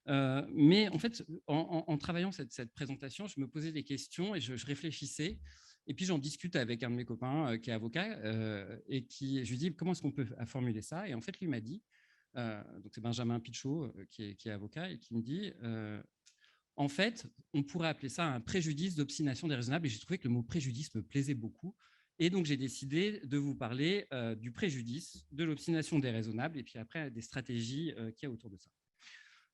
Mais en fait, en travaillant cette présentation, je me posais des questions et je réfléchissais. Et puis, j'en discute avec un de mes copains qui est avocat et je lui dis comment est-ce qu'on peut formuler ça. Et en fait, lui m'a dit, donc c'est Benjamin Pichot qui est avocat et qui me dit en fait, on pourrait appeler ça un préjudice d'obstination déraisonnable. Et j'ai trouvé que le mot préjudice me plaisait beaucoup. Et donc, j'ai décidé de vous parler du préjudice de l'obstination déraisonnable et puis après des stratégies qu'il y a autour de ça.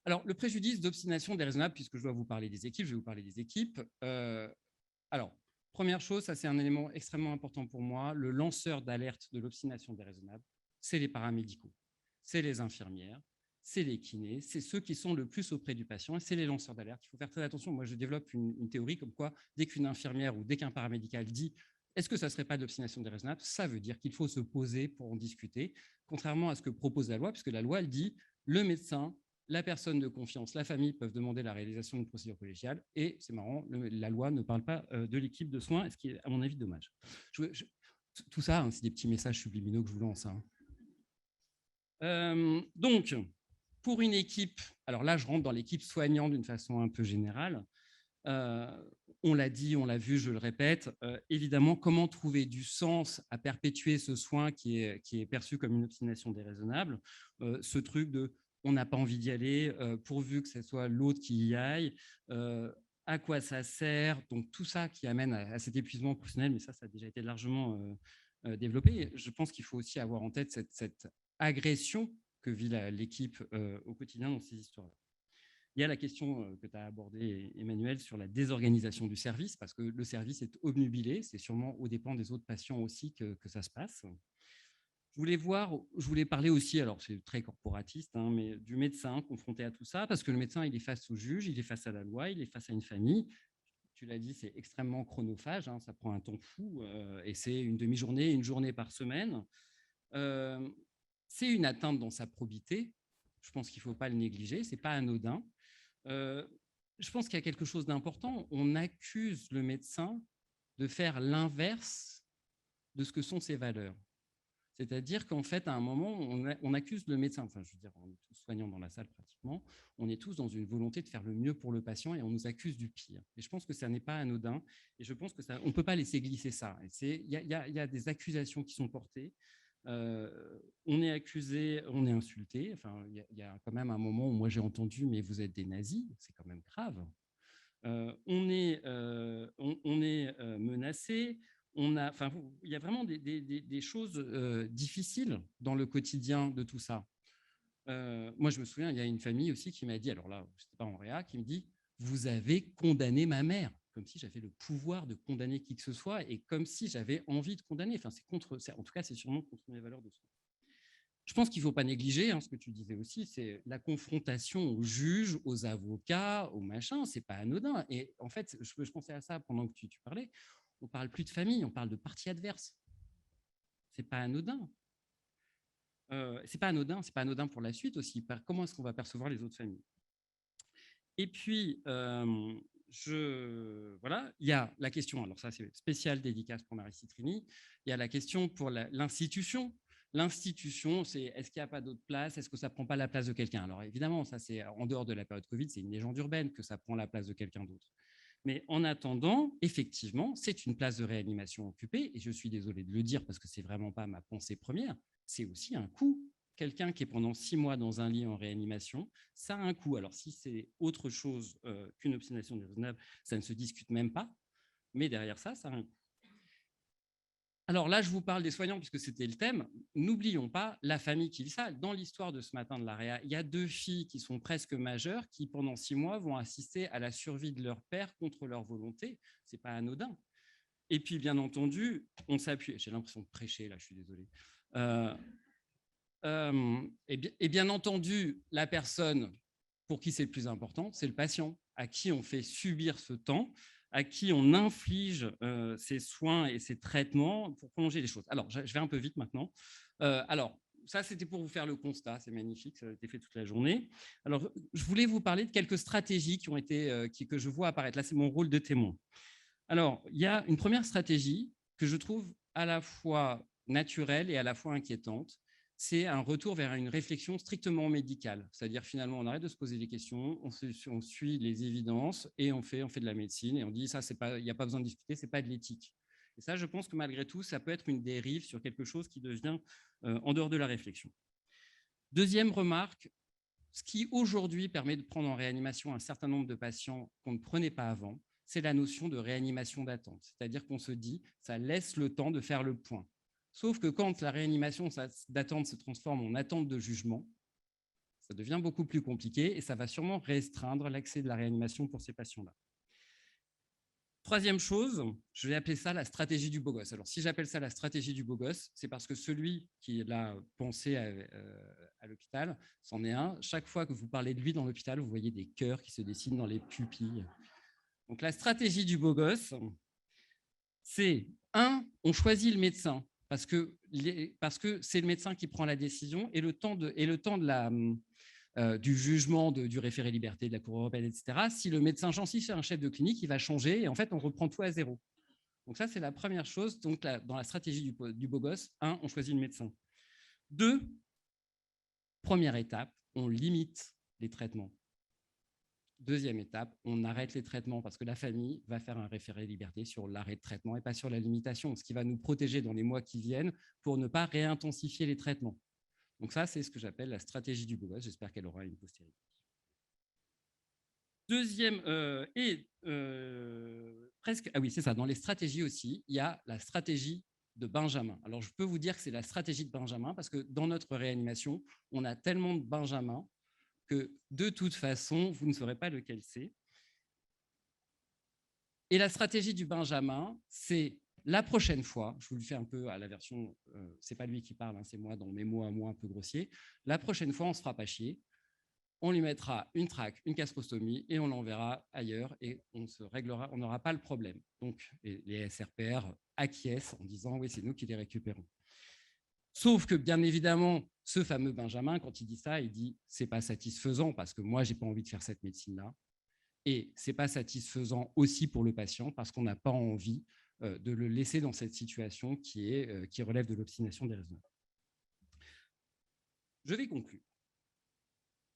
Alors, le préjudice d'obstination déraisonnable, puisque je dois vous parler des équipes, je vais vous parler des équipes. Alors, première chose, ça c'est un élément extrêmement important pour moi, le lanceur d'alerte de l'obstination déraisonnable, c'est les paramédicaux, c'est les infirmières, c'est les kinés, c'est ceux qui sont le plus auprès du patient et c'est les lanceurs d'alerte. Il faut faire très attention. Moi, je développe une théorie comme quoi, dès qu'une infirmière ou dès qu'un paramédical dit « est-ce que ça ne serait pas de l'obstination déraisonnable ?» ça veut dire qu'il faut se poser pour en discuter, contrairement à ce que propose la loi, puisque la loi, elle dit « le médecin, la personne de confiance, la famille peuvent demander la réalisation d'une procédure collégiale. » Et c'est marrant, la loi ne parle pas de l'équipe de soins, ce qui est, à mon avis, dommage. Tout ça, hein, c'est des petits messages subliminaux que je vous lance. Hein. Donc, pour une équipe, alors là, je rentre dans l'équipe soignante d'une façon un peu générale. On l'a dit, on l'a vu, je le répète. Évidemment, comment trouver du sens à perpétuer ce soin qui est perçu comme une obstination déraisonnable, ce truc de on n'a pas envie d'y aller, pourvu que ce soit l'autre qui y aille, à quoi ça sert, donc tout ça qui amène à cet épuisement professionnel, mais ça a déjà été largement développé. Je pense qu'il faut aussi avoir en tête cette agression que vit l'équipe au quotidien dans ces histoires-là. Il y a la question que tu as abordée, Emmanuel, sur la désorganisation du service, parce que le service est obnubilé, c'est sûrement aux dépens des autres patients aussi que ça se passe. Je voulais parler aussi, alors c'est très corporatiste, hein, mais du médecin confronté à tout ça, parce que le médecin, il est face au juge, il est face à la loi, il est face à une famille. Tu l'as dit, c'est extrêmement chronophage, hein, ça prend un temps fou, et c'est une demi-journée, une journée par semaine. C'est une atteinte dans sa probité. Je pense qu'il ne faut pas le négliger, ce n'est pas anodin. Je pense qu'il y a quelque chose d'important. On accuse le médecin de faire l'inverse de ce que sont ses valeurs. C'est-à-dire qu'en fait, à un moment, on accuse le médecin, enfin, je veux dire, on est tous soignants dans la salle pratiquement, on est tous dans une volonté de faire le mieux pour le patient et on nous accuse du pire. Et je pense que ça n'est pas anodin et je pense qu'on ne peut pas laisser glisser ça. Il y a des accusations qui sont portées. On est accusé, on est insulté. Enfin, il y a quand même un moment où moi j'ai entendu, mais vous êtes des nazis, c'est quand même grave. On est menacé. Il y a vraiment des choses difficiles dans le quotidien de tout ça. Moi, je me souviens, il y a une famille aussi qui m'a dit, alors là, je n'étais pas en réa, qui me dit « Vous avez condamné ma mère », comme si j'avais le pouvoir de condamner qui que ce soit et comme si j'avais envie de condamner. Enfin, en tout cas, c'est sûrement contre mes valeurs de soin. Je pense qu'il ne faut pas négliger ce que tu disais aussi, c'est la confrontation aux juges, aux avocats, aux machins, c'est pas anodin. Et en fait, je pensais à ça pendant que tu parlais, on ne parle plus de famille, on parle de partie adverse. C'est pas anodin. C'est pas anodin pour la suite aussi. Comment est-ce qu'on va percevoir les autres familles? Et puis, voilà, il y a la question, alors ça c'est spécial dédicace pour Marie Citrini, il y a la question pour l'institution. L'institution, c'est est-ce qu'il n'y a pas d'autre place? Est-ce que ça ne prend pas la place de quelqu'un? Alors évidemment, ça c'est en dehors de la période Covid, c'est une légende urbaine que ça prend la place de quelqu'un d'autre. Mais en attendant, effectivement, c'est une place de réanimation occupée, et je suis désolé de le dire parce que ce n'est vraiment pas ma pensée première, c'est aussi un coût. Quelqu'un qui est pendant 6 mois dans un lit en réanimation, ça a un coût. Alors si c'est autre chose qu'une obstination déraisonnable, ça ne se discute même pas, mais derrière ça, ça a un coût. Alors là, je vous parle des soignants puisque c'était le thème. N'oublions pas la famille qui vit ça. Dans l'histoire de ce matin de la Réa, il y a 2 filles qui sont presque majeures qui, pendant 6 mois, vont assister à la survie de leur père contre leur volonté. Ce n'est pas anodin. Et puis, bien entendu, on s'appuie. J'ai l'impression de prêcher, là, je suis désolé. Et bien entendu, la personne pour qui c'est le plus important, c'est le patient, à qui on fait subir ce temps, à qui on inflige ces soins et ces traitements pour prolonger les choses. Alors, je vais un peu vite maintenant. Alors, ça, c'était pour vous faire le constat, c'est magnifique, ça a été fait toute la journée. Alors, je voulais vous parler de quelques stratégies qui ont été, que je vois apparaître. Là, c'est mon rôle de témoin. Alors, il y a une première stratégie que je trouve à la fois naturelle et à la fois inquiétante. C'est un retour vers une réflexion strictement médicale. C'est-à-dire, finalement, on arrête de se poser des questions, on suit les évidences et on fait de la médecine et on dit ça, il n'y a pas besoin de discuter, ce n'est pas de l'éthique. Et ça, je pense que malgré tout, ça peut être une dérive sur quelque chose qui devient en dehors de la réflexion. Deuxième remarque, ce qui aujourd'hui permet de prendre en réanimation un certain nombre de patients qu'on ne prenait pas avant, c'est la notion de réanimation d'attente. C'est-à-dire qu'on se dit, ça laisse le temps de faire le point. Sauf que quand la réanimation d'attente se transforme en attente de jugement, ça devient beaucoup plus compliqué et ça va sûrement restreindre l'accès de la réanimation pour ces patients-là. Troisième chose, je vais appeler ça la stratégie du beau gosse. Alors, si j'appelle ça la stratégie du beau gosse, c'est parce que celui qui l'a pensé à l'hôpital, c'en est un. Chaque fois que vous parlez de lui dans l'hôpital, vous voyez des cœurs qui se dessinent dans les pupilles. Donc, la stratégie du beau gosse, c'est on choisit le médecin parce que c'est le médecin qui prend la décision et le temps du jugement du référé liberté de la Cour européenne, etc. Si le médecin gentil c'est un chef de clinique, il va changer et en fait, on reprend tout à zéro. Donc ça, c'est la première chose. Donc dans la stratégie du beau gosse, on choisit le médecin. 2, première étape, on limite les traitements. Deuxième étape, on arrête les traitements parce que la famille va faire un référé liberté sur l'arrêt de traitement et pas sur la limitation, ce qui va nous protéger dans les mois qui viennent pour ne pas réintensifier les traitements. Donc ça, c'est ce que j'appelle la stratégie du beau gosse. J'espère qu'elle aura une postérité. Deuxième, presque, ah oui, c'est ça, dans les stratégies aussi, il y a la stratégie de Benjamin. Alors, je peux vous dire que c'est la stratégie de Benjamin parce que dans notre réanimation, on a tellement de Benjamin que de toute façon, vous ne saurez pas lequel c'est. Et la stratégie du Benjamin, c'est la prochaine fois, je vous le fais un peu à la version, c'est pas lui qui parle, c'est moi dans mes mots à moi un peu grossiers, la prochaine fois, on ne se fera pas chier, on lui mettra une traque, une caspostomie et on l'enverra ailleurs et on se réglera, on n'aura pas le problème. Donc, les SRPR acquiescent en disant, oui, c'est nous qui les récupérons. Sauf que, bien évidemment, ce fameux Benjamin, quand il dit ça, il dit « c'est pas satisfaisant parce que moi, j'ai pas envie de faire cette médecine-là ». Et c'est pas satisfaisant aussi pour le patient parce qu'on n'a pas envie de le laisser dans cette situation qui relève de l'obstination déraisonnable. Je vais conclure.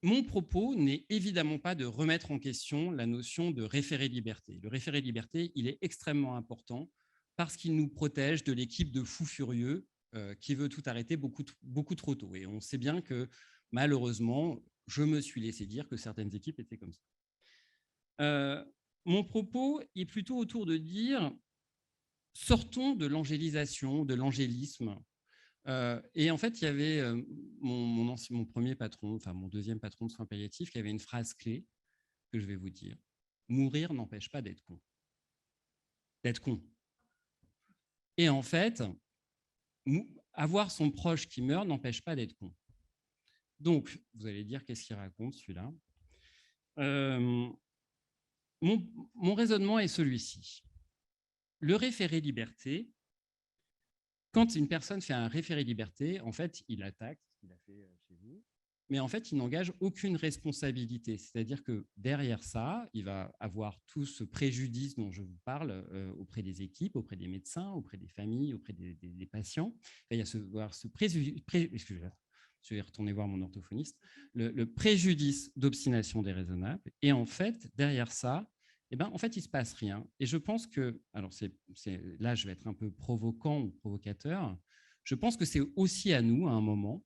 Mon propos n'est évidemment pas de remettre en question la notion de référé liberté. Le référé liberté, il est extrêmement important parce qu'il nous protège de l'équipe de fous furieux qui veut tout arrêter beaucoup trop tôt. Et on sait bien que, malheureusement, je me suis laissé dire que certaines équipes étaient comme ça. Mon propos est plutôt autour de dire sortons de de l'angélisme. Et en fait, il y avait mon premier patron, enfin mon deuxième patron de soins palliatifs, qui avait une phrase clé que je vais vous dire. Mourir n'empêche pas d'être con. D'être con. Et en fait, avoir son proche qui meurt n'empêche pas d'être con. Donc, vous allez dire, qu'est-ce qu'il raconte, celui-là? Mon raisonnement est celui-ci. Le référé liberté, quand une personne fait un référé liberté, en fait, il attaque ce qu'il a fait chez vous, mais en fait, il n'engage aucune responsabilité. C'est-à-dire que derrière ça, il va avoir tout ce préjudice dont je vous parle auprès des équipes, auprès des médecins, auprès des familles, auprès des patients. Il y a ce préjudice. Je vais retourner voir mon orthophoniste. Le préjudice d'obstination déraisonnable. Et en fait, derrière ça, eh ben, en fait, il ne se passe rien. Et je pense que, alors là, je vais être un peu provoquant ou provocateur, je pense que c'est aussi à nous, à un moment,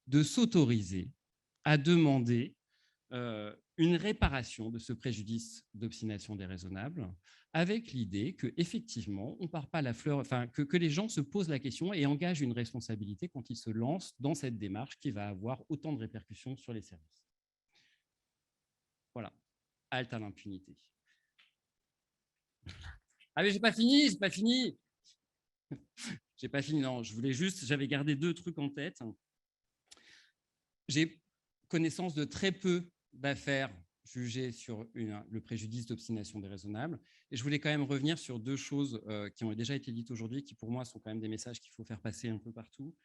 de s'autoriser à demander une réparation de ce préjudice d'obstination déraisonnable, avec l'idée qu'effectivement, on ne part pas la fleur, enfin, que les gens se posent la question et engagent une responsabilité quand ils se lancent dans cette démarche qui va avoir autant de répercussions sur les services. Voilà, halte à l'impunité. Ah mais j'ai pas fini. J'ai pas fini, non, j'avais gardé 2 trucs en tête. J'ai connaissance de très peu d'affaires jugées sur le préjudice d'obstination déraisonnable. Et je voulais quand même revenir sur 2 choses qui ont déjà été dites aujourd'hui, qui pour moi sont quand même des messages qu'il faut faire passer un peu partout.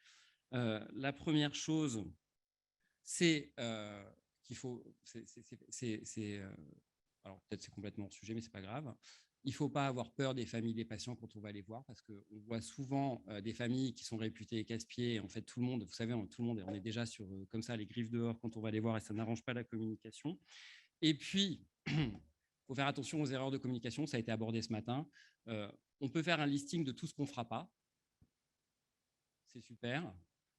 La première chose, c'est qu'il faut... alors peut-être c'est complètement hors sujet, mais c'est pas grave. Il ne faut pas avoir peur des familles des patients quand on va les voir, parce qu'on voit souvent des familles qui sont réputées casse-pieds. En fait, tout le monde, vous savez, tout le monde, on est déjà sur comme ça les griffes dehors quand on va les voir, et ça n'arrange pas la communication. Et puis, il faut faire attention aux erreurs de communication. Ça a été abordé ce matin. On peut faire un listing de tout ce qu'on ne fera pas. C'est super,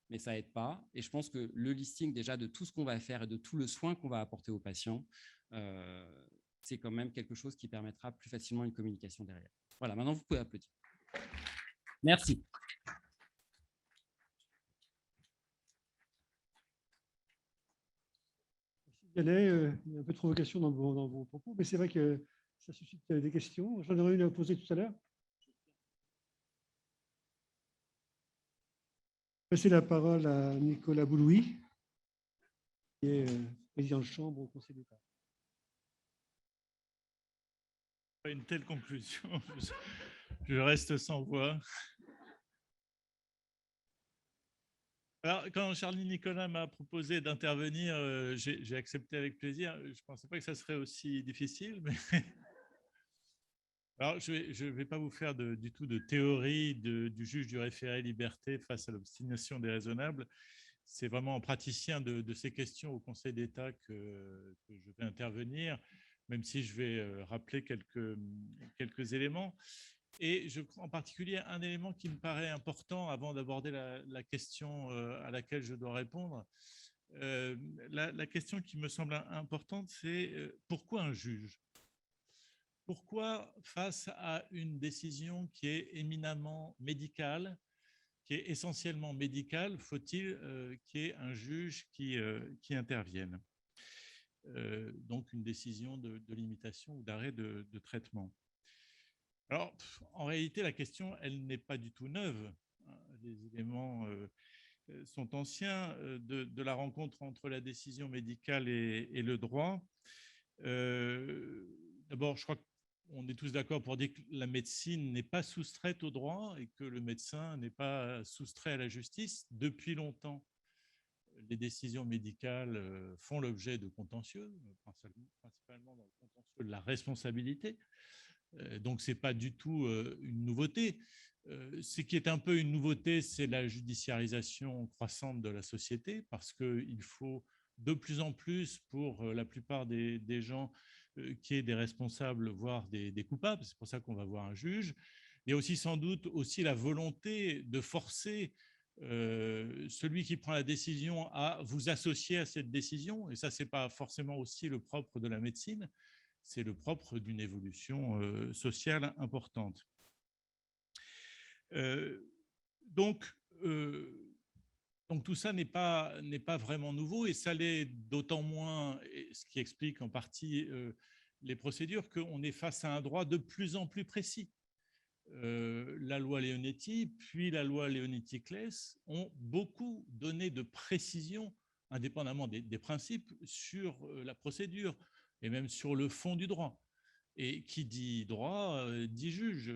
mais ça n'aide pas. Et je pense que le listing déjà de tout ce qu'on va faire et de tout le soin qu'on va apporter aux patients, c'est quand même quelque chose qui permettra plus facilement une communication derrière. Voilà, maintenant vous pouvez applaudir. Merci. Il y a un peu de provocation dans vos propos, mais c'est vrai que ça suscite des questions. J'en aurais une à poser tout à l'heure. Passer la parole à Nicolas Boulouis, qui est président de chambre au Conseil d'État. Une telle conclusion, je reste sans voix. Alors, quand Charlie Nicolas m'a proposé d'intervenir, j'ai accepté avec plaisir. Je ne pensais pas que ça serait aussi difficile. Mais... Alors, je ne vais pas vous faire du tout de théorie du juge du référé liberté face à l'obstination déraisonnable. C'est vraiment en praticien de ces questions au Conseil d'État que je vais intervenir, même si je vais rappeler quelques éléments. Et en particulier, un élément qui me paraît important avant d'aborder la question à laquelle je dois répondre. La question qui me semble importante, c'est pourquoi un juge ? Pourquoi, face à une décision qui est éminemment médicale, qui est essentiellement médicale, faut-il qu'il y ait un juge qui intervienne ? Donc, une décision de limitation ou d'arrêt de traitement. Alors, en réalité, la question, elle n'est pas du tout neuve. Les éléments sont anciens de la rencontre entre la décision médicale et le droit. D'abord, je crois qu'on est tous d'accord pour dire que la médecine n'est pas soustraite au droit et que le médecin n'est pas soustrait à la justice. Depuis longtemps, les décisions médicales font l'objet de contentieux, principalement dans le contentieux de la responsabilité. Donc, ce n'est pas du tout une nouveauté. Ce qui est un peu une nouveauté, c'est la judiciarisation croissante de la société, parce qu'il faut de plus en plus, pour la plupart des gens, qu'il y ait des responsables, voire des coupables. C'est pour ça qu'on va voir un juge. Il y a aussi sans doute aussi la volonté de forcer celui qui prend la décision à vous associer à cette décision. Et ça, ce n'est pas forcément aussi le propre de la médecine. C'est le propre d'une évolution sociale importante. Donc, tout ça n'est pas vraiment nouveau, et ça l'est d'autant moins, ce qui explique en partie les procédures, qu'on est face à un droit de plus en plus précis. La loi Leonetti, puis la loi Leonetti-Claes ont beaucoup donné de précision indépendamment des principes, sur la procédure et même sur le fond du droit. Et qui dit droit dit juge.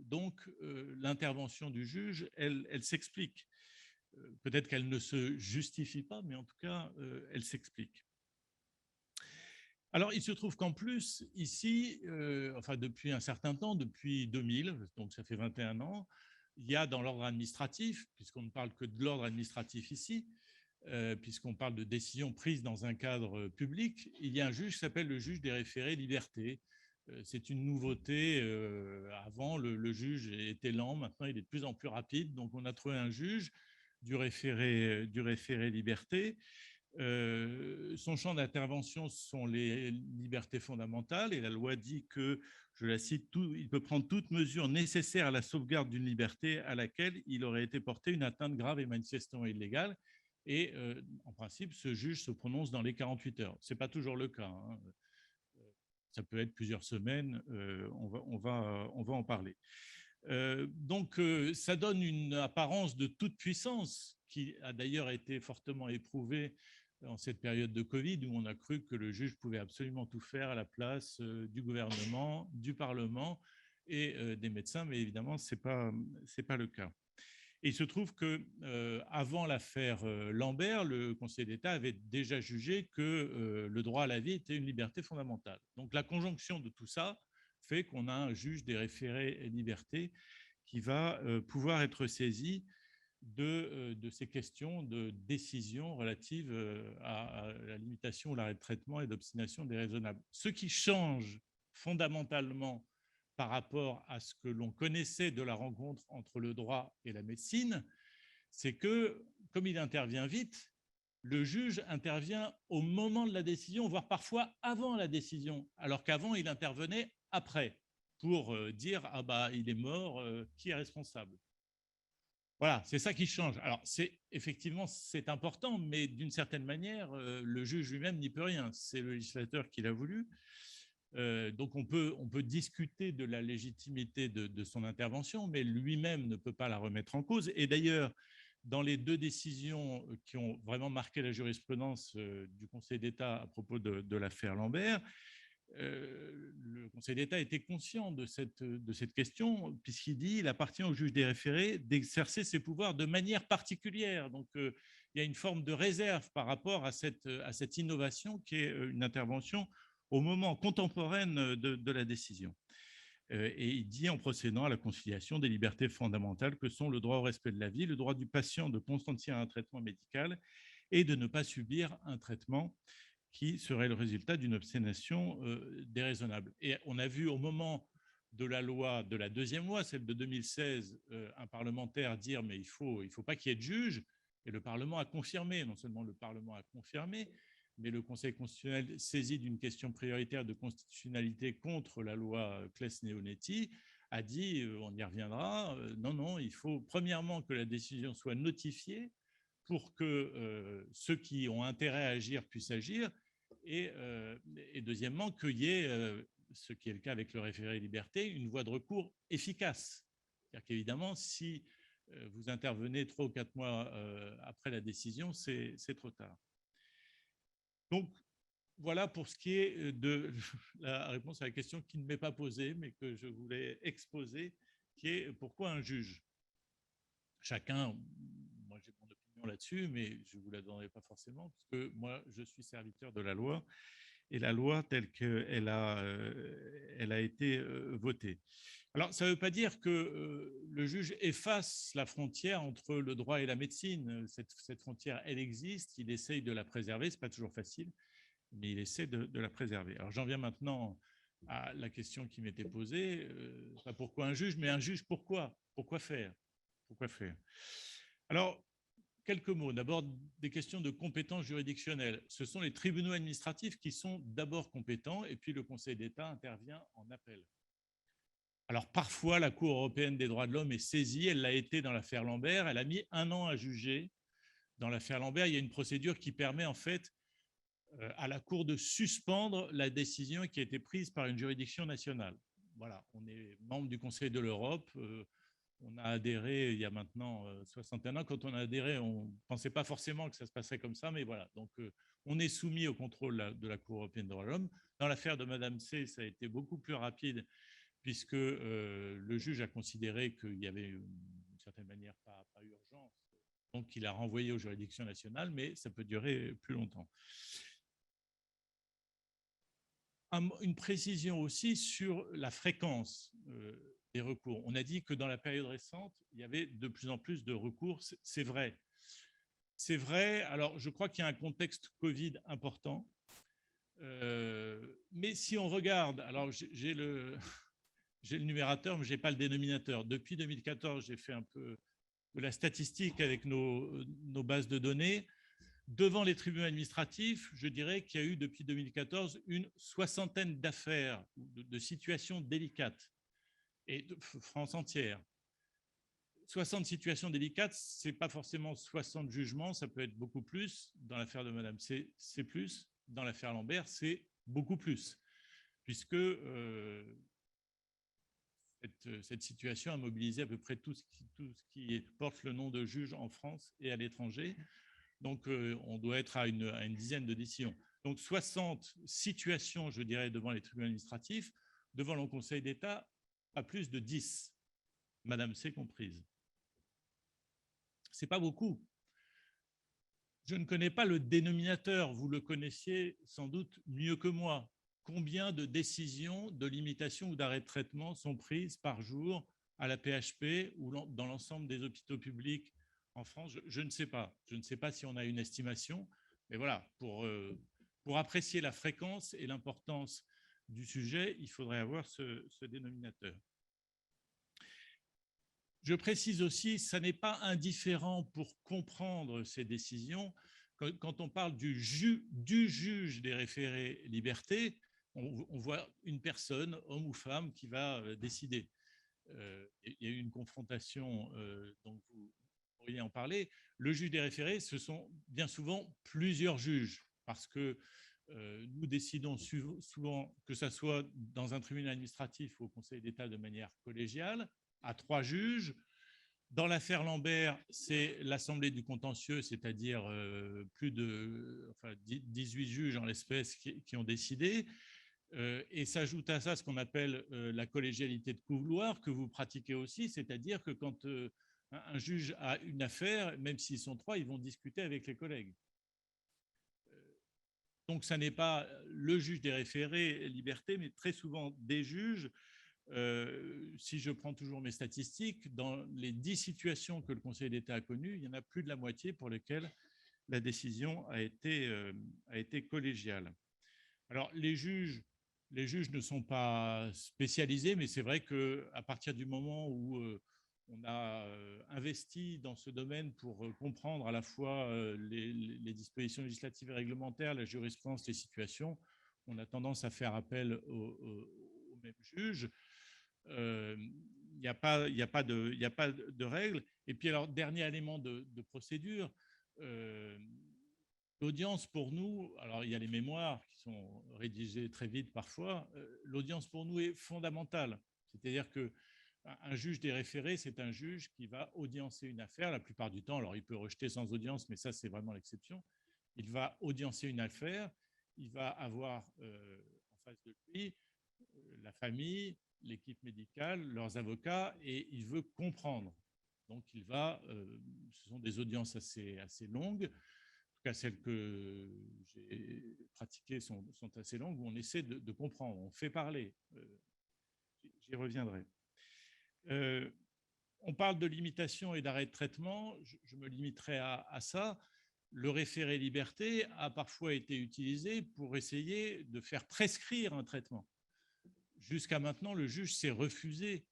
Donc, l'intervention du juge, elle s'explique. Peut-être qu'elle ne se justifie pas, mais en tout cas, elle s'explique. Alors, il se trouve qu'en plus, ici, enfin depuis un certain temps, depuis 2000, donc ça fait 21 ans, il y a dans l'ordre administratif, puisqu'on ne parle que de l'ordre administratif ici, puisqu'on parle de décisions prises dans un cadre public, il y a un juge qui s'appelle le juge des référés liberté. C'est une nouveauté. Avant, le juge était lent, maintenant il est de plus en plus rapide. Donc on a trouvé un juge du référé liberté. Son champ d'intervention sont les libertés fondamentales et la loi dit que, je la cite, il peut prendre toute mesure nécessaire à la sauvegarde d'une liberté à laquelle il aurait été porté une atteinte grave et manifestement illégale. Et en principe, ce juge se prononce dans les 48 heures. Ce n'est pas toujours le cas, hein. Ça peut être plusieurs semaines, on va en parler. Donc, ça donne une apparence de toute puissance qui a d'ailleurs été fortement éprouvée en cette période de Covid où on a cru que le juge pouvait absolument tout faire à la place du gouvernement, du Parlement et des médecins, mais évidemment, ce n'est pas le cas. Et il se trouve qu'avant l'affaire Lambert, le Conseil d'État avait déjà jugé que le droit à la vie était une liberté fondamentale. Donc la conjonction de tout ça fait qu'on a un juge des référés liberté qui va pouvoir être saisi de ces questions de décision relatives à la limitation ou l'arrêt de traitement et d'obstination déraisonnable. Ce qui change fondamentalement par rapport à ce que l'on connaissait de la rencontre entre le droit et la médecine, c'est que, comme il intervient vite, le juge intervient au moment de la décision, voire parfois avant la décision, alors qu'avant, il intervenait après, pour dire « Ah bah, il est mort, qui est responsable ?» Voilà, c'est ça qui change. Alors, effectivement, c'est important, mais d'une certaine manière, le juge lui-même n'y peut rien. C'est le législateur qui l'a voulu. Donc, on peut discuter de la légitimité de son intervention, mais lui-même ne peut pas la remettre en cause. Et d'ailleurs, dans les deux décisions qui ont vraiment marqué la jurisprudence du Conseil d'État à propos de l'affaire Lambert, le Conseil d'État était conscient de cette question, puisqu'il dit qu'il appartient au juge des référés d'exercer ses pouvoirs de manière particulière. Donc, il y a une forme de réserve par rapport à cette innovation qui est une intervention au moment contemporain de la décision. Et il dit en procédant à la conciliation des libertés fondamentales que sont le droit au respect de la vie, le droit du patient de consentir à un traitement médical et de ne pas subir un traitement qui serait le résultat d'une obstination déraisonnable. Et on a vu au moment de la loi, de la deuxième loi, celle de 2016, un parlementaire dire « mais il faut pas qu'il y ait de juge ». Et le Parlement a confirmé, non seulement le Parlement a confirmé, mais le Conseil constitutionnel, saisi d'une question prioritaire de constitutionnalité contre la loi Claes-Leonetti, a dit, on y reviendra, non, il faut premièrement que la décision soit notifiée pour que ceux qui ont intérêt à agir puissent agir, et deuxièmement, qu'il y ait, ce qui est le cas avec le référé liberté, une voie de recours efficace. C'est-à-dire qu'évidemment, si vous intervenez 3 ou 4 mois après la décision, c'est trop tard. Donc, voilà pour ce qui est de la réponse à la question qui ne m'est pas posée, mais que je voulais exposer, qui est pourquoi un juge ? Chacun, moi j'ai mon opinion là-dessus, mais je ne vous la donnerai pas forcément, parce que moi je suis serviteur de la loi, et la loi telle qu'elle a été votée. Alors, ça ne veut pas dire que le juge efface la frontière entre le droit et la médecine. Cette frontière, elle existe, il essaye de la préserver, ce n'est pas toujours facile, mais il essaie de la préserver. Alors, j'en viens maintenant à la question qui m'était posée, pas pourquoi un juge, mais un juge pourquoi ? Pourquoi faire ? Pourquoi faire ? Alors, quelques mots. D'abord, des questions de compétences juridictionnelles. Ce sont les tribunaux administratifs qui sont d'abord compétents, et puis le Conseil d'État intervient en appel. Alors, parfois, la Cour européenne des droits de l'homme est saisie. Elle l'a été dans l'affaire Lambert. Elle a mis 1 an à juger. Dans l'affaire Lambert, il y a une procédure qui permet en fait à la Cour de suspendre la décision qui a été prise par une juridiction nationale. Voilà, on est membre du Conseil de l'Europe. On a adhéré il y a maintenant 61 ans. Quand on a adhéré, on ne pensait pas forcément que ça se passerait comme ça, mais voilà. Donc, on est soumis au contrôle de la Cour européenne des droits de l'homme. Dans l'affaire de Madame C, ça a été beaucoup plus rapide, puisque le juge a considéré qu'il y avait, d'une certaine manière, pas urgence. Donc, il a renvoyé aux juridictions nationales, mais ça peut durer plus longtemps. Une précision aussi sur la fréquence des recours. On a dit que dans la période récente, il y avait de plus en plus de recours. C'est vrai. C'est vrai. Alors, je crois qu'il y a un contexte Covid important. Mais si on regarde, alors j'ai le numérateur, mais je n'ai pas le dénominateur. Depuis 2014, j'ai fait un peu de la statistique avec nos bases de données. Devant les tribunaux administratifs, je dirais qu'il y a eu depuis 2014 une soixantaine d'affaires, de situations délicates, et de France entière. 60 situations délicates, ce n'est pas forcément 60 jugements, ça peut être beaucoup plus. Dans l'affaire de Madame C, c'est plus. Dans l'affaire Lambert, c'est beaucoup plus, puisque cette situation a mobilisé à peu près tout ce qui porte le nom de juge en France et à l'étranger. Donc, on doit être à une dizaine de décisions. Donc, 60 situations, je dirais, devant les tribunaux administratifs, devant le Conseil d'État, pas plus de 10, Madame C comprise. Ce n'est pas beaucoup. Je ne connais pas le dénominateur, vous le connaissiez sans doute mieux que moi. Combien de décisions de limitation ou d'arrêt de traitement sont prises par jour à la PHP ou dans l'ensemble des hôpitaux publics en France? Je ne sais pas. Je ne sais pas si on a une estimation. Mais voilà, pour apprécier la fréquence et l'importance du sujet, il faudrait avoir ce dénominateur. Je précise aussi, ça n'est pas indifférent pour comprendre ces décisions. Quand on parle du juge des référés liberté, on voit une personne, homme ou femme, qui va décider. Il y a eu une confrontation, donc vous pourriez en parler. Le juge des référés, ce sont bien souvent plusieurs juges, parce que nous décidons souvent, que ce soit dans un tribunal administratif ou au Conseil d'État de manière collégiale, à 3 juges. Dans l'affaire Lambert, c'est l'Assemblée du contentieux, c'est-à-dire plus de 18 juges en l'espèce qui ont décidé. Et s'ajoute à ça ce qu'on appelle la collégialité de couloir, que vous pratiquez aussi, c'est-à-dire que quand un juge a une affaire, même s'ils sont 3, ils vont discuter avec les collègues. Donc, ça n'est pas le juge des référés liberté, mais très souvent des juges. Si je prends toujours mes statistiques, dans les 10 situations que le Conseil d'État a connues, il y en a plus de la moitié pour lesquelles la décision a été collégiale. Alors, les juges ne sont pas spécialisés, mais c'est vrai qu'à partir du moment où on a investi dans ce domaine pour comprendre à la fois les dispositions législatives et réglementaires, la jurisprudence, les situations, on a tendance à faire appel aux mêmes juges. Il n'y a pas de règles. Et puis, alors, dernier élément de procédure, l'audience pour nous, alors il y a les mémoires qui sont rédigées très vite parfois, l'audience pour nous est fondamentale. C'est-à-dire qu'un juge des référés, c'est un juge qui va audiencer une affaire la plupart du temps. Alors, il peut rejeter sans audience, mais ça, c'est vraiment l'exception. Il va audiencer une affaire, il va avoir en face de lui la famille, l'équipe médicale, leurs avocats, et il veut comprendre. Donc, ce sont des audiences assez longues. En tout cas, celles que j'ai pratiquées sont assez longues, où on essaie de comprendre, on fait parler. J'y reviendrai. On parle de limitation et d'arrêt de traitement, je me limiterai à ça. Le référé liberté a parfois été utilisé pour essayer de faire prescrire un traitement. Jusqu'à maintenant, le juge s'est refusé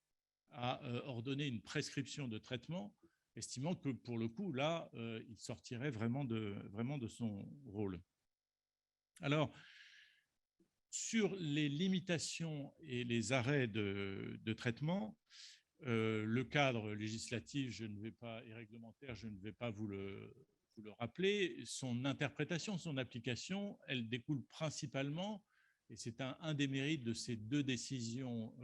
à ordonner une prescription de traitement, estimant que pour le coup, là, il sortirait vraiment de son rôle. Alors, sur les limitations et les arrêts de traitement, le cadre législatif et réglementaire, je ne vais pas vous le rappeler. Son interprétation, son application, elle découle principalement, et c'est un des mérites de ces 2 décisions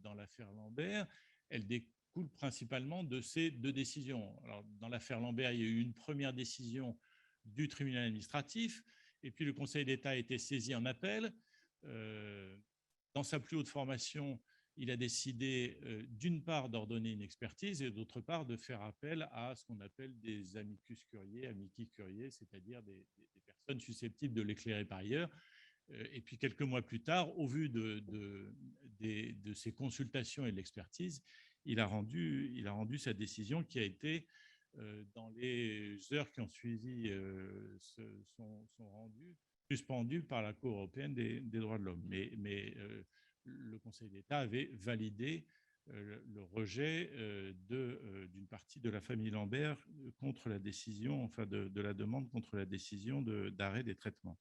dans l'affaire Lambert, elle coule principalement de ces deux décisions. Alors, dans l'affaire Lambert, il y a eu une première décision du tribunal administratif, et puis le Conseil d'État a été saisi en appel. Dans sa plus haute formation, il a décidé d'une part d'ordonner une expertise et d'autre part de faire appel à ce qu'on appelle des amicus curiae, amici curiae, c'est-à-dire des personnes susceptibles de l'éclairer par ailleurs. Et puis quelques mois plus tard, au vu de ces consultations et de l'expertise, il a rendu sa décision qui a été, dans les heures qui ont suivi, sont rendues, suspendue par la Cour européenne des droits de l'homme. Mais le Conseil d'État avait validé le rejet d'une partie de la famille Lambert contre la décision, enfin de la demande contre la décision d'arrêt des traitements.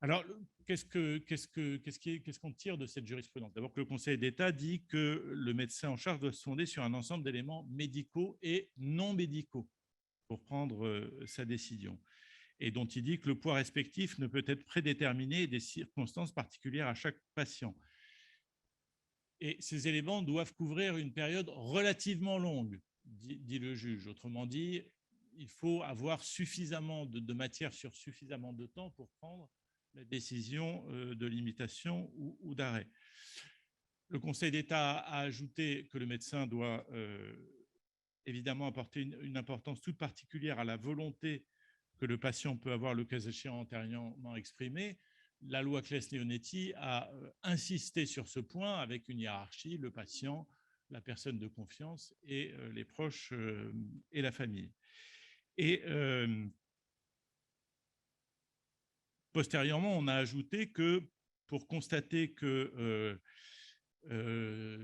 Alors, qu'est-ce qu'on tire de cette jurisprudence? D'abord, que le Conseil d'État dit que le médecin en charge doit se fonder sur un ensemble d'éléments médicaux et non médicaux pour prendre sa décision, et dont il dit que le poids respectif ne peut être prédéterminé des circonstances particulières à chaque patient. Et ces éléments doivent couvrir une période relativement longue, dit le juge. Autrement dit, il faut avoir suffisamment de matière sur suffisamment de temps pour prendre la décision de limitation ou d'arrêt. Le Conseil d'État a ajouté que le médecin doit évidemment apporter une importance toute particulière à la volonté que le patient peut avoir, le cas échéant, antérieurement exprimée. La loi Claes-Leonetti a insisté sur ce point avec une hiérarchie, le patient, la personne de confiance et les proches et la famille. Et postérieurement, on a ajouté que pour constater que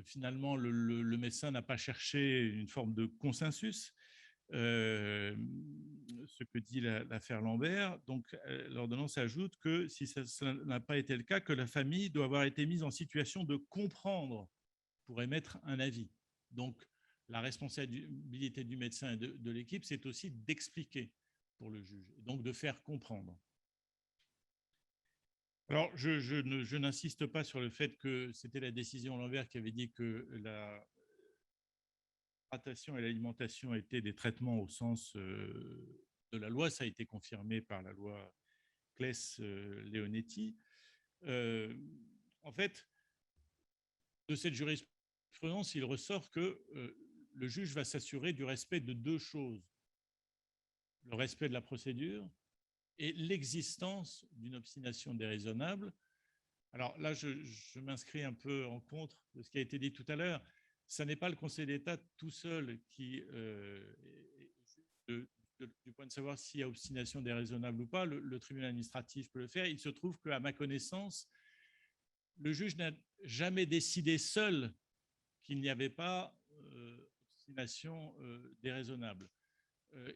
finalement le médecin n'a pas cherché une forme de consensus, ce que dit l'affaire Lambert, donc l'ordonnance ajoute que si ça n'a pas été le cas, que la famille doit avoir été mise en situation de comprendre pour émettre un avis. Donc la responsabilité du médecin et de l'équipe, c'est aussi d'expliquer pour le juge, donc de faire comprendre. Alors, je n'insiste pas sur le fait que c'était la décision Lambert qui avait dit que la hydratation et l'alimentation étaient des traitements au sens de la loi. Ça a été confirmé par la loi Claes-Leonetti. En fait, de cette jurisprudence, il ressort que le juge va s'assurer du respect de deux choses: le respect de la procédure et l'existence d'une obstination déraisonnable. Alors là, je m'inscris un peu en contre de ce qui a été dit tout à l'heure. Ce n'est pas le Conseil d'État tout seul qui, du point de savoir s'il y a obstination déraisonnable ou pas, le tribunal administratif peut le faire. Il se trouve qu'à ma connaissance, le juge n'a jamais décidé seul qu'il n'y avait pas obstination déraisonnable.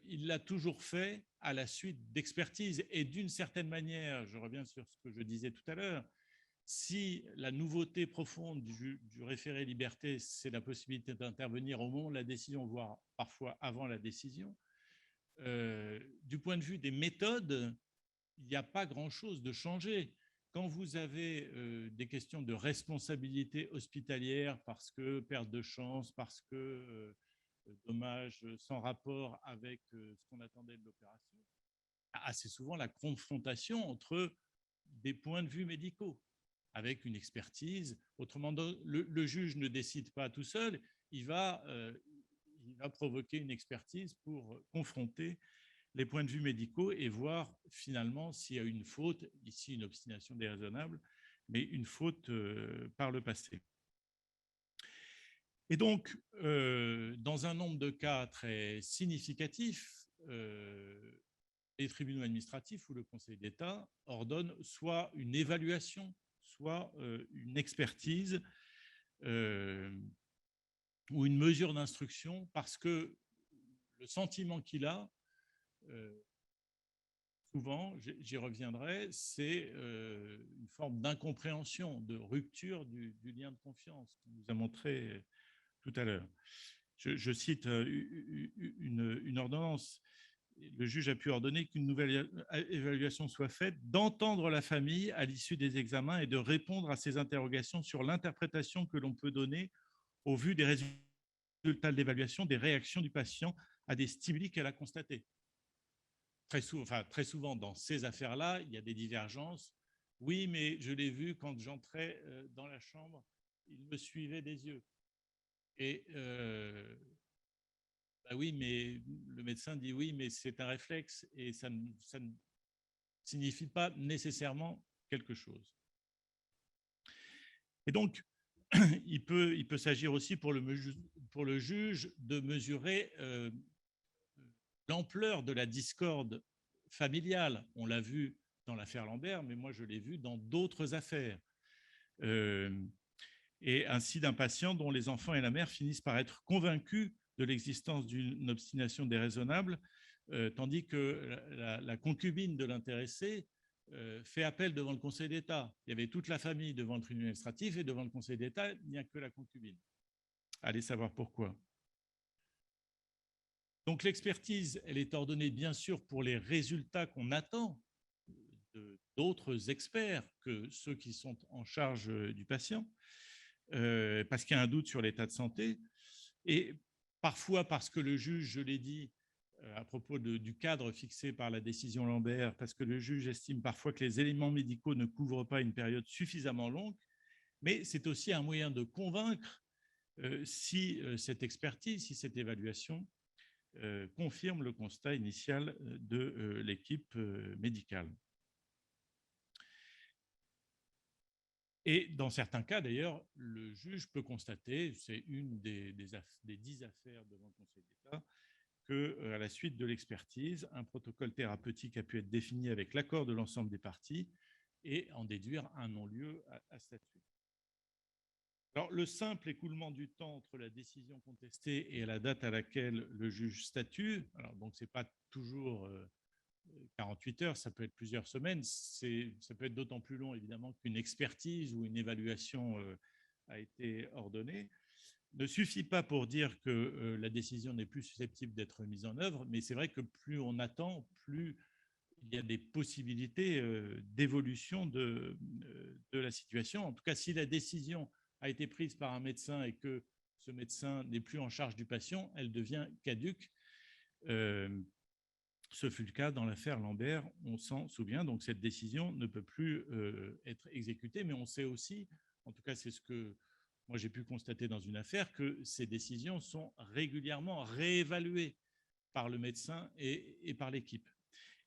Il l'a toujours fait à la suite d'expertises. Et d'une certaine manière, je reviens sur ce que je disais tout à l'heure, si la nouveauté profonde du référé liberté, c'est la possibilité d'intervenir au moment de la décision, voire parfois avant la décision, du point de vue des méthodes, il n'y a pas grand-chose de changé. Quand vous avez des questions de responsabilité hospitalière parce que perte de chance, parce que dommages sans rapport avec ce qu'on attendait de l'opération, assez souvent la confrontation entre des points de vue médicaux avec une expertise. Autrement dit, le juge ne décide pas tout seul, il va provoquer une expertise pour confronter les points de vue médicaux et voir finalement s'il y a une faute, ici une obstination déraisonnable, mais une faute par le passé. Et donc, dans un nombre de cas très significatifs, les tribunaux administratifs ou le Conseil d'État ordonnent soit une évaluation, soit une expertise ou une mesure d'instruction, parce que le sentiment qu'il a, souvent, j'y reviendrai, c'est une forme d'incompréhension, de rupture du lien de confiance qu'on nous a montré tout à l'heure. Je cite une ordonnance. Le juge a pu ordonner qu'une nouvelle évaluation soit faite, d'entendre la famille à l'issue des examens et de répondre à ses interrogations sur l'interprétation que l'on peut donner au vu des résultats résultat de l'évaluation des réactions du patient à des stimuli qu'elle a constatés. Très souvent, dans ces affaires-là, il y a des divergences. Oui, mais je l'ai vu quand j'entrais dans la chambre, il me suivait des yeux. Et bah oui, mais le médecin dit oui, mais c'est un réflexe et ça ne signifie pas nécessairement quelque chose. Et donc, il peut s'agir aussi pour le juge de mesurer l'ampleur de la discorde familiale. On l'a vu dans l'affaire Lambert, mais moi je l'ai vu dans d'autres affaires. Et ainsi d'un patient dont les enfants et la mère finissent par être convaincus de l'existence d'une obstination déraisonnable, tandis que la concubine de l'intéressé fait appel devant le Conseil d'État. Il y avait toute la famille devant le tribunal administratif et devant le Conseil d'État, il n'y a que la concubine. Allez savoir pourquoi. Donc l'expertise, elle est ordonnée bien sûr pour les résultats qu'on attend d'autres experts que ceux qui sont en charge du patient, parce qu'il y a un doute sur l'état de santé, et parfois parce que le juge, je l'ai dit, à propos du cadre fixé par la décision Lambert, parce que le juge estime parfois que les éléments médicaux ne couvrent pas une période suffisamment longue, mais c'est aussi un moyen de convaincre si cette expertise, si cette évaluation confirme le constat initial de l'équipe médicale. Et dans certains cas, d'ailleurs, le juge peut constater, c'est une des 10 affaires devant le Conseil d'État, qu'à la suite de l'expertise, un protocole thérapeutique a pu être défini avec l'accord de l'ensemble des parties et en déduire un non-lieu à statut. Alors, le simple écoulement du temps entre la décision contestée et la date à laquelle le juge statue, alors donc c'est pas toujours 48 heures, ça peut être plusieurs semaines, ça peut être d'autant plus long évidemment qu'une expertise ou une évaluation a été ordonnée, ne suffit pas pour dire que la décision n'est plus susceptible d'être mise en œuvre, mais c'est vrai que plus on attend, plus il y a des possibilités d'évolution de la situation. En tout cas, si la décision a été prise par un médecin et que ce médecin n'est plus en charge du patient, elle devient caduque. Ce fut le cas dans l'affaire Lambert, on s'en souvient. Donc cette décision ne peut plus être exécutée, mais on sait aussi, en tout cas c'est ce que moi j'ai pu constater dans une affaire, que ces décisions sont régulièrement réévaluées par le médecin et par l'équipe.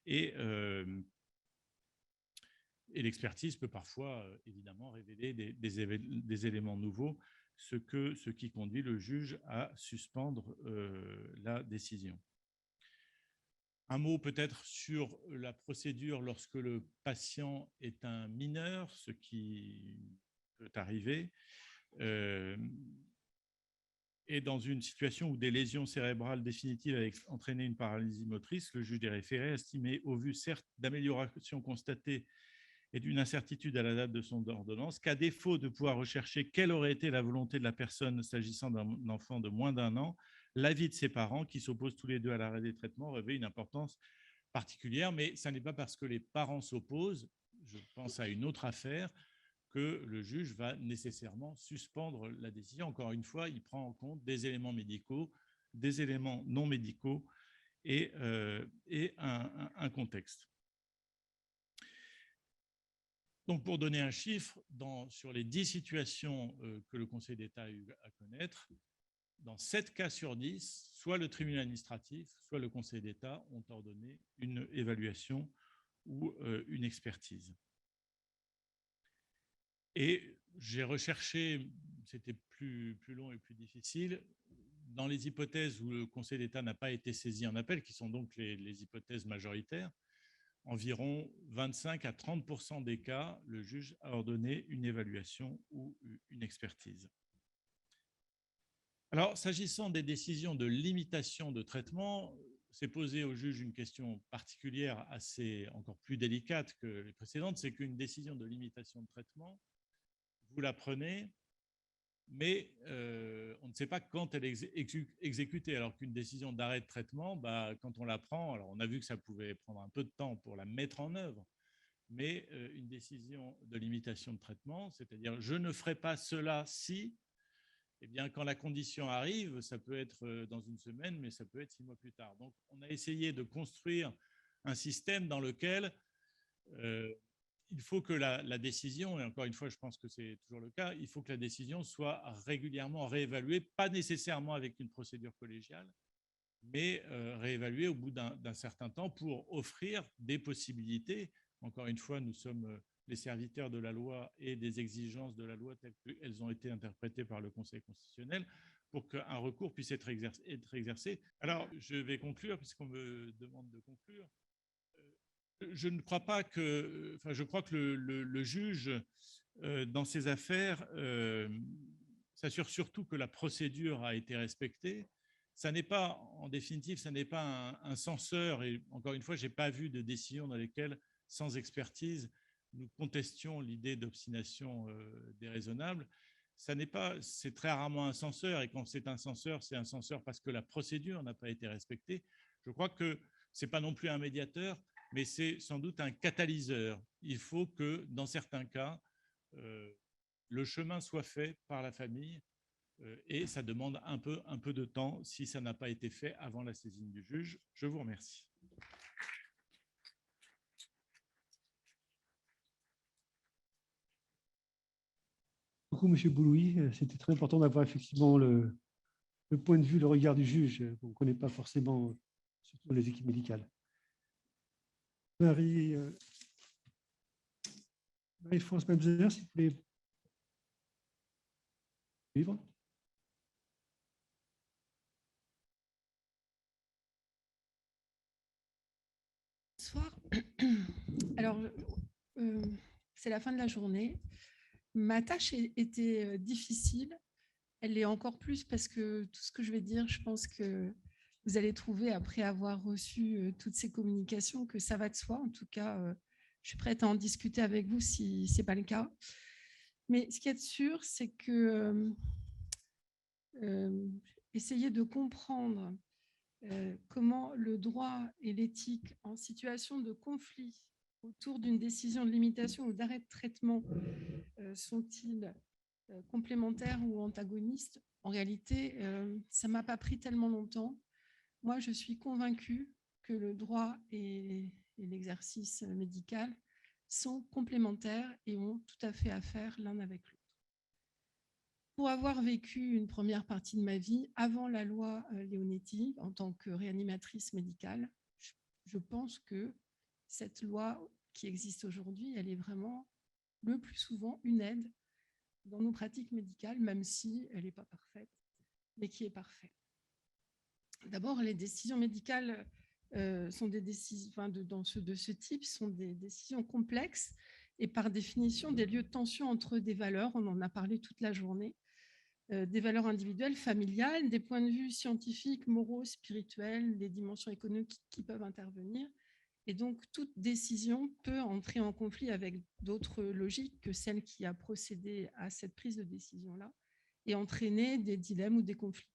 Et l'expertise peut parfois, évidemment, révéler des éléments nouveaux, ce qui conduit le juge à suspendre la décision. Un mot peut-être sur la procédure lorsque le patient est un mineur, ce qui peut arriver. Et dans une situation où des lésions cérébrales définitives avaient entraîné une paralysie motrice, le juge des référés a estimé, au vu certes d'améliorations constatées et d'une incertitude à la date de son ordonnance, qu'à défaut de pouvoir rechercher quelle aurait été la volonté de la personne s'agissant d'un enfant de moins d'1 an, l'avis de ses parents, qui s'opposent tous les deux à l'arrêt des traitements, revêt une importance particulière. Mais ce n'est pas parce que les parents s'opposent, je pense à une autre affaire, que le juge va nécessairement suspendre la décision. Encore une fois, il prend en compte des éléments médicaux, des éléments non médicaux et un contexte. Donc, pour donner un chiffre, sur les 10 situations que le Conseil d'État a eu à connaître, dans 7 cas sur 10, soit le tribunal administratif, soit le Conseil d'État ont ordonné une évaluation ou une expertise. Et j'ai recherché, c'était plus long et plus difficile, dans les hypothèses où le Conseil d'État n'a pas été saisi en appel, qui sont donc les hypothèses majoritaires, environ 25 à 30% des cas, le juge a ordonné une évaluation ou une expertise. Alors, s'agissant des décisions de limitation de traitement, c'est posé au juge une question particulière, encore plus délicate que les précédentes, c'est qu'une décision de limitation de traitement, vous la prenez, mais on ne sait pas quand elle est exécutée, alors qu'une décision d'arrêt de traitement, quand on la prend, alors on a vu que ça pouvait prendre un peu de temps pour la mettre en œuvre, mais une décision de limitation de traitement, c'est-à-dire je ne ferai pas cela si, eh bien, quand la condition arrive, ça peut être dans une semaine, mais ça peut être 6 mois plus tard. Donc, on a essayé de construire un système dans lequel il faut que la décision, et encore une fois, je pense que c'est toujours le cas, il faut que la décision soit régulièrement réévaluée, pas nécessairement avec une procédure collégiale, mais réévaluée au bout d'un certain temps pour offrir des possibilités. Encore une fois, nous sommes les serviteurs de la loi et des exigences de la loi telles qu'elles ont été interprétées par le Conseil constitutionnel pour qu'un recours puisse être exercé. Alors, je vais conclure, puisqu'on me demande de conclure. Je ne crois pas que, enfin, je crois que le juge, dans ces affaires, s'assure surtout que la procédure a été respectée. Ça n'est pas, en définitive, ça n'est pas un censeur. Et encore une fois, je n'ai pas vu de décision dans lesquelles, sans expertise, nous contestions l'idée d'obstination déraisonnable. Ça n'est pas, c'est très rarement un censeur. Et quand c'est un censeur parce que la procédure n'a pas été respectée. Je crois que ce n'est pas non plus un médiateur, mais c'est sans doute un catalyseur. Il faut que, dans certains cas, le chemin soit fait par la famille et ça demande un peu de temps si ça n'a pas été fait avant la saisine du juge. Je vous remercie. Beaucoup, M. Boulouis. C'était très important d'avoir effectivement le point de vue, le regard du juge, qu'on ne connaît pas forcément, surtout dans les équipes médicales. Marie-France Mamzer, si vous voulez suivre. Bonsoir. Alors, c'est la fin de la journée. Ma tâche était difficile. Elle l'est encore plus parce que tout ce que je vais dire, je pense que vous allez trouver, après avoir reçu toutes ces communications, que ça va de soi. En tout cas, je suis prête à en discuter avec vous si ce n'est pas le cas. Mais ce qui est sûr, c'est que essayer de comprendre comment le droit et l'éthique en situation de conflit autour d'une décision de limitation ou d'arrêt de traitement sont-ils complémentaires ou antagonistes. En réalité, ça ne m'a pas pris tellement longtemps. Moi, je suis convaincue que le droit et l'exercice médical sont complémentaires et ont tout à fait à faire l'un avec l'autre. Pour avoir vécu une première partie de ma vie avant la loi Leonetti en tant que réanimatrice médicale, je pense que cette loi qui existe aujourd'hui, elle est vraiment le plus souvent une aide dans nos pratiques médicales, même si elle n'est pas parfaite, mais qui est parfaite. D'abord, les décisions médicales sont des décisions, enfin, de ce type sont des décisions complexes et par définition des lieux de tension entre des valeurs, on en a parlé toute la journée, des valeurs individuelles, familiales, des points de vue scientifiques, moraux, spirituels, des dimensions économiques qui peuvent intervenir. Et donc, toute décision peut entrer en conflit avec d'autres logiques que celle qui a procédé à cette prise de décision-là et entraîner des dilemmes ou des conflits.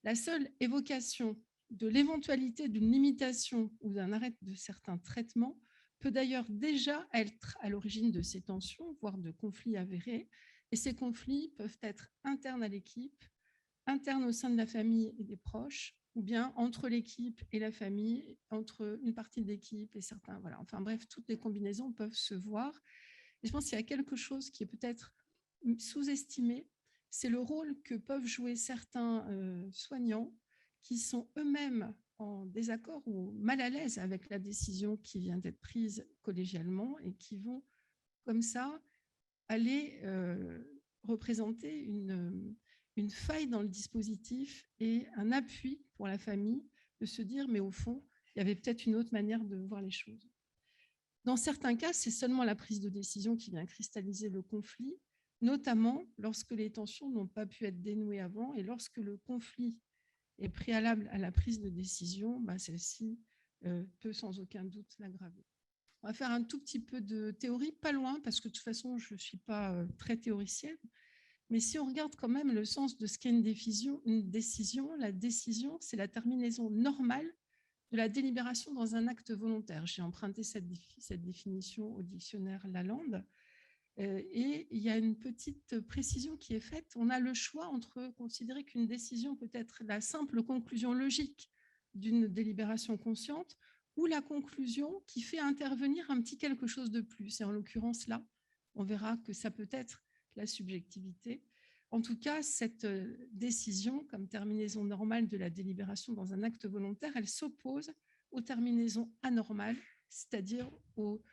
La seule évocation de l'éventualité d'une limitation ou d'un arrêt de certains traitements peut d'ailleurs déjà être à l'origine de ces tensions, voire de conflits avérés. Et ces conflits peuvent être internes à l'équipe, internes au sein de la famille et des proches, ou bien entre l'équipe et la famille, entre une partie de l'équipe et certains. Voilà. Enfin bref, toutes les combinaisons peuvent se voir. Et je pense qu'il y a quelque chose qui est peut-être sous-estimé, c'est le rôle que peuvent jouer certains soignants qui sont eux-mêmes en désaccord ou mal à l'aise avec la décision qui vient d'être prise collégialement et qui vont comme ça aller représenter une faille dans le dispositif et un appui pour la famille de se dire, mais au fond, il y avait peut-être une autre manière de voir les choses. Dans certains cas, c'est seulement la prise de décision qui vient cristalliser le conflit, notamment lorsque les tensions n'ont pas pu être dénouées avant et lorsque le conflit est préalable à la prise de décision, celle-ci peut sans aucun doute l'aggraver. On va faire un tout petit peu de théorie, pas loin, parce que de toute façon, je ne suis pas très théoricienne. Mais si on regarde quand même le sens de ce qu'est une décision, la décision, c'est la terminaison normale de la délibération dans un acte volontaire. J'ai emprunté cette définition au dictionnaire Lalande. Et il y a une petite précision qui est faite. On a le choix entre considérer qu'une décision peut être la simple conclusion logique d'une délibération consciente ou la conclusion qui fait intervenir un petit quelque chose de plus. Et en l'occurrence, là, on verra que ça peut être la subjectivité. En tout cas, cette décision, comme terminaison normale de la délibération dans un acte volontaire, elle s'oppose aux terminaisons anormales, c'est-à-dire aux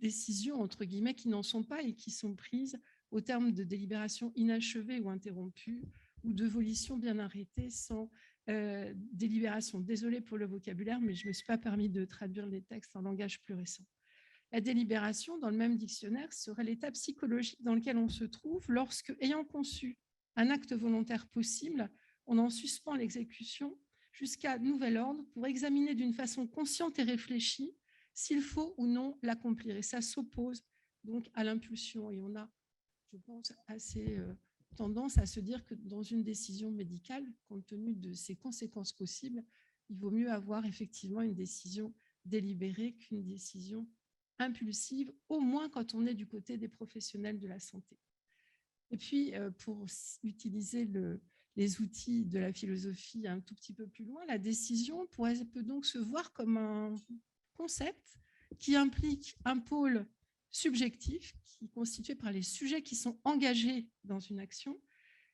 décisions, entre guillemets, qui n'en sont pas et qui sont prises au terme de délibération inachevée ou interrompue ou de volition bien arrêtée sans délibération. Désolée pour le vocabulaire, mais je ne me suis pas permis de traduire les textes en langage plus récent. La délibération, dans le même dictionnaire, serait l'état psychologique dans lequel on se trouve lorsque, ayant conçu un acte volontaire possible, on en suspend l'exécution jusqu'à nouvel ordre pour examiner d'une façon consciente et réfléchie s'il faut ou non l'accomplir. Et ça s'oppose donc à l'impulsion. Et on a, je pense, assez tendance à se dire que dans une décision médicale, compte tenu de ses conséquences possibles, il vaut mieux avoir effectivement une décision délibérée qu'une décision impulsive, au moins quand on est du côté des professionnels de la santé. Et puis, pour utiliser les outils de la philosophie un tout petit peu plus loin, la décision peut donc se voir comme un concept qui implique un pôle subjectif qui est constitué par les sujets qui sont engagés dans une action,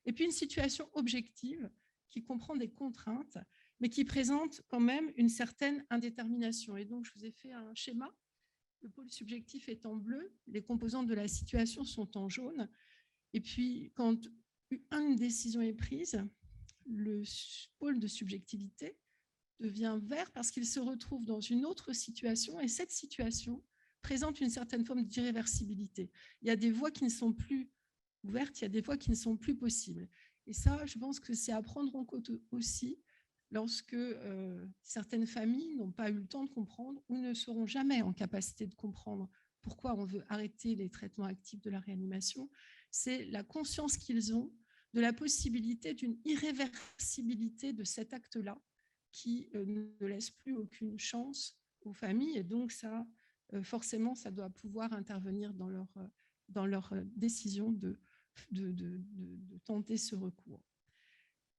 et puis une situation objective qui comprend des contraintes, mais qui présente quand même une certaine indétermination. Et donc, je vous ai fait un schéma. Le pôle subjectif est en bleu, les composantes de la situation sont en jaune. Et puis, quand une décision est prise, le pôle de subjectivité devient vert parce qu'il se retrouve dans une autre situation et cette situation présente une certaine forme d'irréversibilité. Il y a des voies qui ne sont plus ouvertes, il y a des voies qui ne sont plus possibles. Et ça, je pense que c'est à prendre en compte aussi lorsque certaines familles n'ont pas eu le temps de comprendre ou ne seront jamais en capacité de comprendre pourquoi on veut arrêter les traitements actifs de la réanimation. C'est la conscience qu'ils ont de la possibilité d'une irréversibilité de cet acte-là qui ne laisse plus aucune chance aux familles. Et donc, ça, forcément, ça doit pouvoir intervenir dans leur décision de tenter ce recours.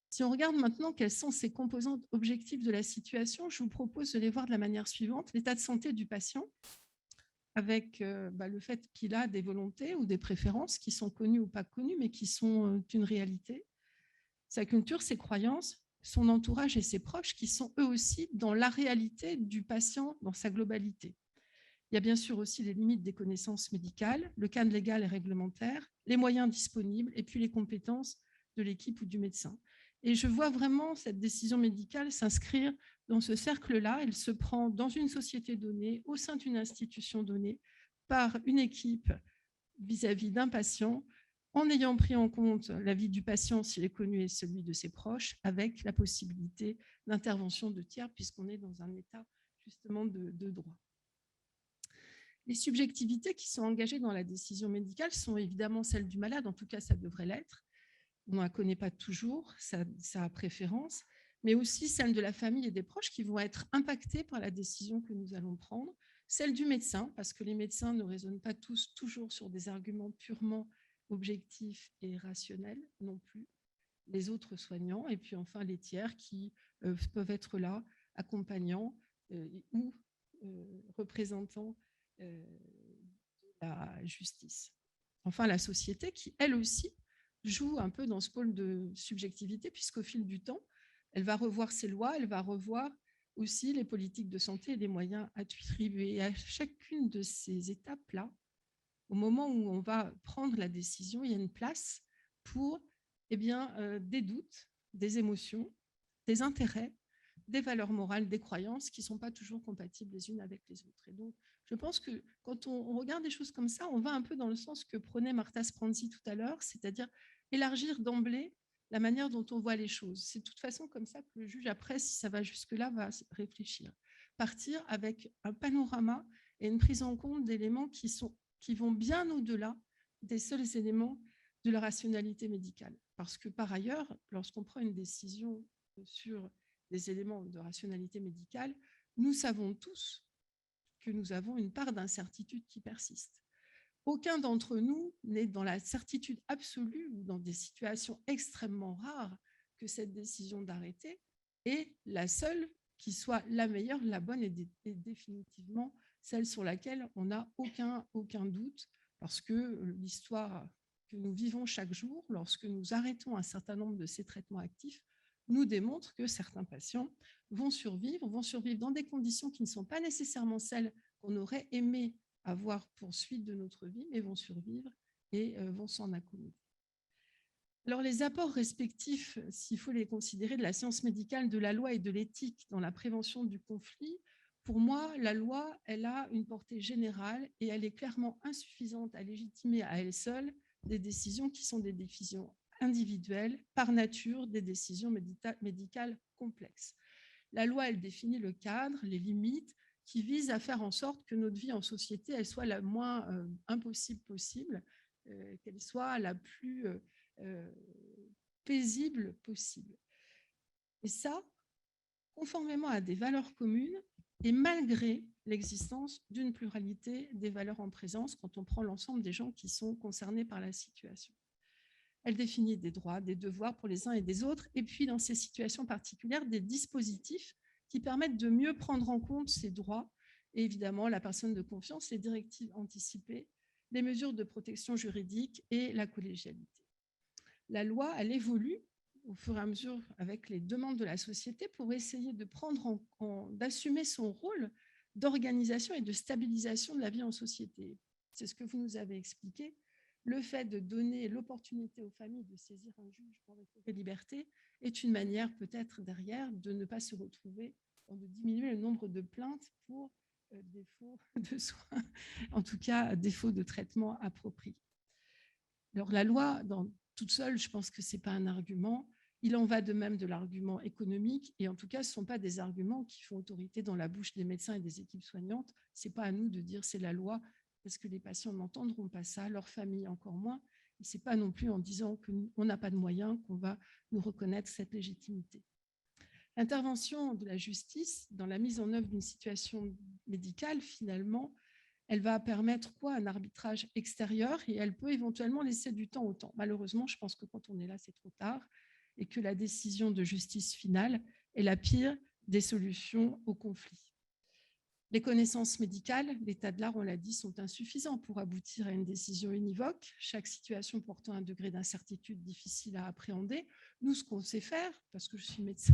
Si on regarde maintenant quelles sont ces composantes objectives de la situation, je vous propose de les voir de la manière suivante. L'état de santé du patient, avec le fait qu'il a des volontés ou des préférences qui sont connues ou pas connues, mais qui sont une réalité. Sa culture, ses croyances, son entourage et ses proches qui sont eux aussi dans la réalité du patient dans sa globalité. Il y a bien sûr aussi les limites des connaissances médicales, le cadre légal et réglementaire, les moyens disponibles et puis les compétences de l'équipe ou du médecin. Et je vois vraiment cette décision médicale s'inscrire dans ce cercle-là. Elle se prend dans une société donnée, au sein d'une institution donnée, par une équipe vis-à-vis d'un patient, en ayant pris en compte la vie du patient s'il est connu et celui de ses proches, avec la possibilité d'intervention de tiers, puisqu'on est dans un état justement de droit. Les subjectivités qui sont engagées dans la décision médicale sont évidemment celles du malade, en tout cas ça devrait l'être. On ne la connaît pas toujours, sa préférence, mais aussi celle de la famille et des proches qui vont être impactés par la décision que nous allons prendre, celle du médecin, parce que les médecins ne raisonnent pas tous toujours sur des arguments purement objectifs et rationnels non plus, les autres soignants, et puis enfin les tiers qui peuvent être là, accompagnants ou représentants de la justice. Enfin, la société qui, elle aussi, joue un peu dans ce pôle de subjectivité, puisqu'au fil du temps, elle va revoir ses lois, elle va revoir aussi les politiques de santé et les moyens attribués. Et à chacune de ces étapes-là, au moment où on va prendre la décision, il y a une place pour des doutes, des émotions, des intérêts, des valeurs morales, des croyances qui ne sont pas toujours compatibles les unes avec les autres. Et donc, je pense que quand on regarde des choses comme ça, on va un peu dans le sens que prenait Martha Spranzi tout à l'heure, c'est-à-dire élargir d'emblée la manière dont on voit les choses. C'est de toute façon comme ça que le juge, après, si ça va jusque-là, va réfléchir. Partir avec un panorama et une prise en compte d'éléments qui vont bien au-delà des seuls éléments de la rationalité médicale. Parce que par ailleurs, lorsqu'on prend une décision sur des éléments de rationalité médicale, nous savons tous que nous avons une part d'incertitude qui persiste. Aucun d'entre nous n'est dans la certitude absolue ou dans des situations extrêmement rares que cette décision d'arrêter est la seule qui soit la meilleure, la bonne et définitivement celle sur laquelle on n'a aucun doute, parce que l'histoire que nous vivons chaque jour, lorsque nous arrêtons un certain nombre de ces traitements actifs, nous démontre que certains patients vont survivre dans des conditions qui ne sont pas nécessairement celles qu'on aurait aimé avoir pour suite de notre vie, mais vont survivre et vont s'en accommoder. Alors, les apports respectifs, s'il faut les considérer, de la science médicale, de la loi et de l'éthique dans la prévention du conflit, pour moi, la loi, elle a une portée générale et elle est clairement insuffisante à légitimer à elle seule des décisions qui sont des décisions individuelles, par nature, des décisions médicales complexes. La loi, elle définit le cadre, les limites, qui visent à faire en sorte que notre vie en société, elle soit la moins impossible possible, qu'elle soit la plus paisible possible. Et ça, conformément à des valeurs communes et malgré l'existence d'une pluralité des valeurs en présence quand on prend l'ensemble des gens qui sont concernés par la situation. Elle définit des droits, des devoirs pour les uns et des autres, et puis dans ces situations particulières, des dispositifs qui permettent de mieux prendre en compte ces droits, et évidemment la personne de confiance, les directives anticipées, les mesures de protection juridique et la collégialité. La loi, elle évolue au fur et à mesure avec les demandes de la société pour essayer de d'assumer son rôle d'organisation et de stabilisation de la vie en société. C'est ce que vous nous avez expliqué. Le fait de donner l'opportunité aux familles de saisir un juge pour récupérer liberté est une manière peut-être derrière de ne pas se retrouver, de diminuer le nombre de plaintes pour défaut de soins, en tout cas défaut de traitement approprié. Alors la loi, toute seule, je pense que ce n'est pas un argument. Il en va de même de l'argument économique et en tout cas, ce ne sont pas des arguments qui font autorité dans la bouche des médecins et des équipes soignantes. Ce n'est pas à nous de dire c'est la loi, parce que les patients n'entendront pas ça, leurs familles encore moins. Et ce n'est pas non plus en disant qu'on n'a pas de moyens qu'on va nous reconnaître cette légitimité. L'intervention de la justice dans la mise en œuvre d'une situation médicale, finalement, elle va permettre quoi? Un arbitrage extérieur et elle peut éventuellement laisser du temps au temps. Malheureusement, je pense que quand on est là, c'est trop tard et que la décision de justice finale est la pire des solutions au conflit. Les connaissances médicales, l'état de l'art, on l'a dit, sont insuffisants pour aboutir à une décision univoque, chaque situation portant un degré d'incertitude difficile à appréhender. Nous, ce qu'on sait faire, parce que je suis médecin,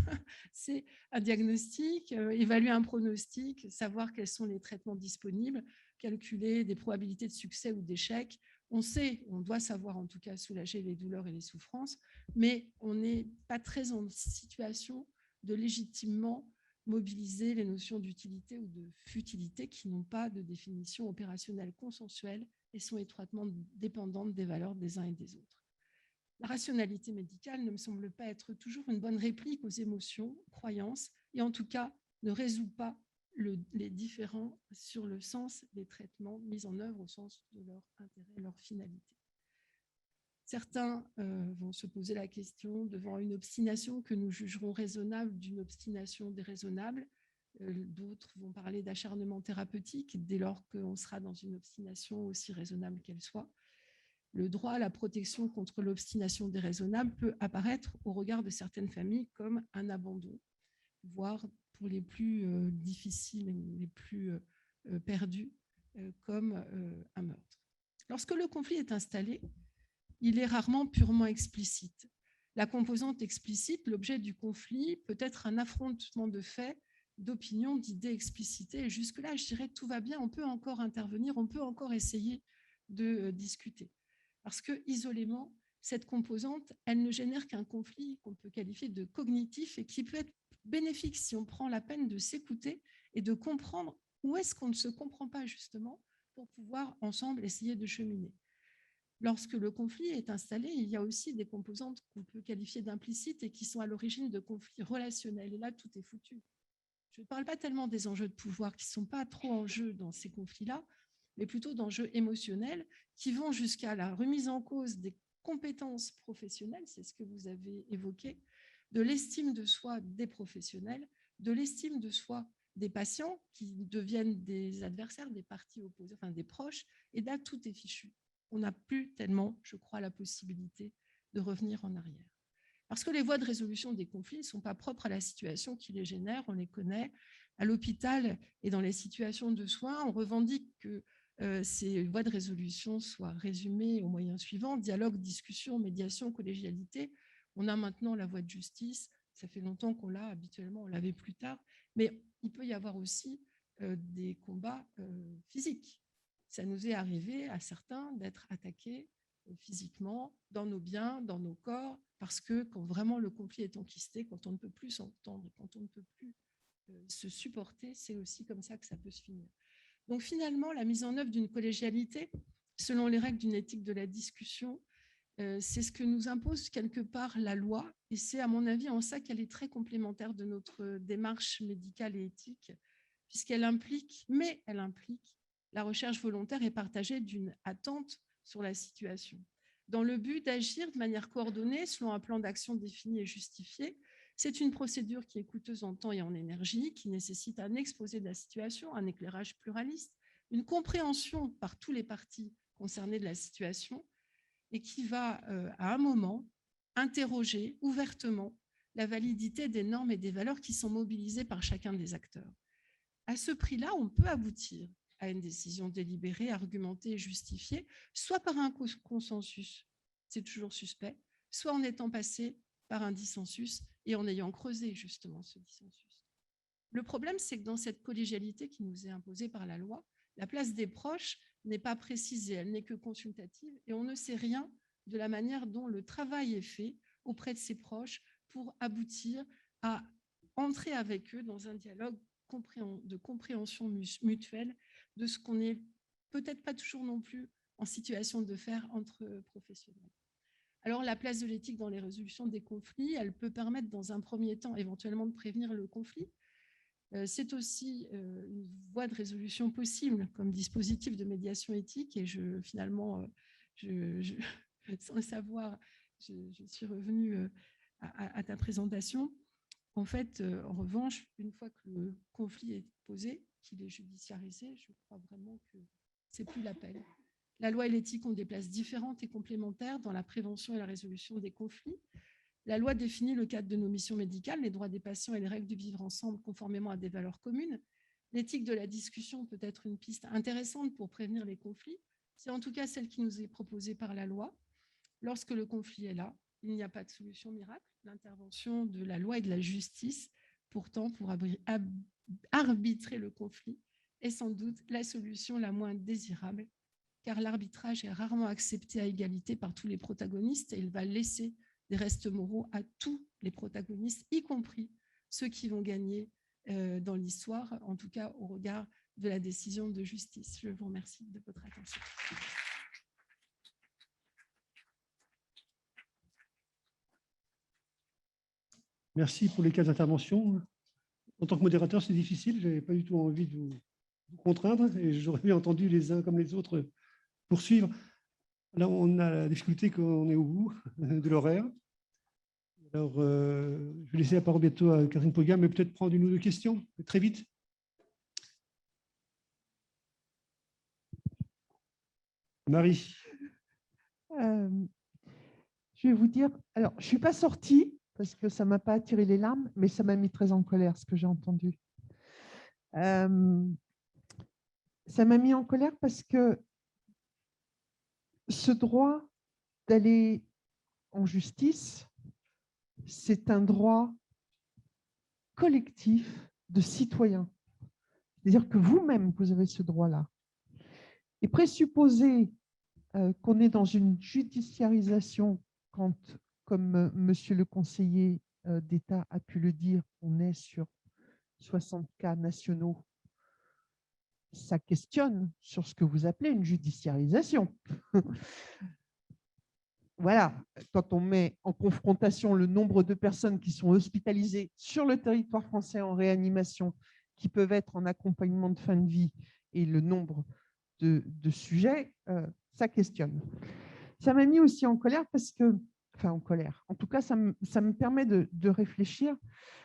c'est un diagnostic, évaluer un pronostic, savoir quels sont les traitements disponibles, calculer des probabilités de succès ou d'échec. On sait, on doit savoir en tout cas soulager les douleurs et les souffrances, mais on n'est pas très en situation de légitimement mobiliser les notions d'utilité ou de futilité qui n'ont pas de définition opérationnelle consensuelle et sont étroitement dépendantes des valeurs des uns et des autres. La rationalité médicale ne me semble pas être toujours une bonne réplique aux émotions, aux croyances, et en tout cas ne résout pas les différends sur le sens des traitements mis en œuvre au sens de leur intérêt et leur finalité. Certains vont se poser la question devant une obstination que nous jugerons raisonnable d'une obstination déraisonnable. D'autres vont parler d'acharnement thérapeutique dès lors qu'on sera dans une obstination aussi raisonnable qu'elle soit. Le droit à la protection contre l'obstination déraisonnable peut apparaître au regard de certaines familles comme un abandon, voire pour les plus difficiles, les plus perdus, comme un meurtre. Lorsque le conflit est installé, il est rarement purement explicite. La composante explicite, l'objet du conflit, peut être un affrontement de faits, d'opinions, d'idées explicitées. Et jusque-là, je dirais tout va bien, on peut encore intervenir, on peut encore essayer de discuter. Parce que, isolément, cette composante, elle ne génère qu'un conflit qu'on peut qualifier de cognitif et qui peut être bénéfique si on prend la peine de s'écouter et de comprendre où est-ce qu'on ne se comprend pas justement pour pouvoir ensemble essayer de cheminer. Lorsque le conflit est installé, il y a aussi des composantes qu'on peut qualifier d'implicites et qui sont à l'origine de conflits relationnels. Et là, tout est foutu. Je ne parle pas tellement des enjeux de pouvoir qui ne sont pas trop en jeu dans ces conflits-là, mais plutôt d'enjeux émotionnels qui vont jusqu'à la remise en cause des compétences professionnelles, c'est ce que vous avez évoqué, de l'estime de soi des professionnels, de l'estime de soi des patients qui deviennent des adversaires, des parties opposées, enfin des proches, et là, tout est fichu. On n'a plus tellement, je crois, la possibilité de revenir en arrière. Parce que les voies de résolution des conflits ne sont pas propres à la situation qui les génère, on les connaît. À l'hôpital et dans les situations de soins, on revendique que ces voies de résolution soient résumées aux moyens suivants: dialogue, discussion, médiation, collégialité. On a maintenant la voie de justice, ça fait longtemps qu'on l'a, habituellement on l'avait plus tard, mais il peut y avoir aussi des combats physiques. Ça nous est arrivé à certains d'être attaqués physiquement, dans nos biens, dans nos corps, parce que quand vraiment le conflit est enquisté, quand on ne peut plus s'entendre, quand on ne peut plus se supporter, c'est aussi comme ça que ça peut se finir. Donc finalement, la mise en œuvre d'une collégialité, selon les règles d'une éthique de la discussion, c'est ce que nous impose quelque part la loi, et c'est à mon avis en ça qu'elle est très complémentaire de notre démarche médicale et éthique, puisqu'elle implique, la recherche volontaire et partagée d'une attente sur la situation, dans le but d'agir de manière coordonnée selon un plan d'action défini et justifié. C'est une procédure qui est coûteuse en temps et en énergie, qui nécessite un exposé de la situation, un éclairage pluraliste, une compréhension par tous les parties concernées de la situation, et qui va, à un moment, interroger ouvertement la validité des normes et des valeurs qui sont mobilisées par chacun des acteurs. À ce prix-là, on peut aboutir à une décision délibérée, argumentée et justifiée, soit par un consensus, c'est toujours suspect, soit en étant passé par un dissensus et en ayant creusé justement ce dissensus. Le problème, c'est que dans cette collégialité qui nous est imposée par la loi, la place des proches n'est pas précisée, elle n'est que consultative, et on ne sait rien de la manière dont le travail est fait auprès de ces proches pour aboutir à entrer avec eux dans un dialogue de compréhension mutuelle de ce qu'on n'est peut-être pas toujours non plus en situation de faire entre professionnels. Alors, la place de l'éthique dans les résolutions des conflits, elle peut permettre dans un premier temps éventuellement de prévenir le conflit. C'est aussi une voie de résolution possible comme dispositif de médiation éthique, et finalement, sans le savoir, je suis revenue à ta présentation. En fait, en revanche, une fois que le conflit est posé, qu'il est judiciarisé, je crois vraiment que c'est plus la peine. La loi et l'éthique ont des places différentes et complémentaires dans la prévention et la résolution des conflits. La loi définit le cadre de nos missions médicales, les droits des patients et les règles du vivre ensemble conformément à des valeurs communes. L'éthique de la discussion peut être une piste intéressante pour prévenir les conflits. C'est en tout cas celle qui nous est proposée par la loi. Lorsque le conflit est là, il n'y a pas de solution miracle. L'intervention de la loi et de la justice, pourtant, pour arbitrer le conflit, est sans doute la solution la moins désirable, car l'arbitrage est rarement accepté à égalité par tous les protagonistes, et il va laisser des restes moraux à tous les protagonistes, y compris ceux qui vont gagner dans l'histoire, en tout cas au regard de la décision de justice. Je vous remercie de votre attention. Merci pour les 4 interventions. En tant que modérateur, c'est difficile. Je n'avais pas du tout envie de vous contraindre, et j'aurais bien entendu les uns comme les autres poursuivre. Là, on a la difficulté qu'on est au bout de l'horaire. Alors, je vais laisser la parole bientôt à Catherine Poga, mais peut-être prendre une ou deux questions, très vite. Marie. Je vais vous dire, alors, je ne suis pas sortie parce que ça ne m'a pas attiré les larmes, mais ça m'a mis très en colère, ce que j'ai entendu. Ça m'a mis en colère parce que ce droit d'aller en justice, c'est un droit collectif de citoyens. C'est-à-dire que vous-même, vous avez ce droit-là. Et présupposer qu'on est dans une judiciarisation quand, comme monsieur le conseiller d'État a pu le dire, on est sur 60 cas nationaux, ça questionne sur ce que vous appelez une judiciarisation. Voilà, quand on met en confrontation le nombre de personnes qui sont hospitalisées sur le territoire français en réanimation, qui peuvent être en accompagnement de fin de vie, et le nombre de sujets, ça questionne. Ça m'a mis aussi en colère parce que enfin en colère. En tout cas, ça me permet de réfléchir.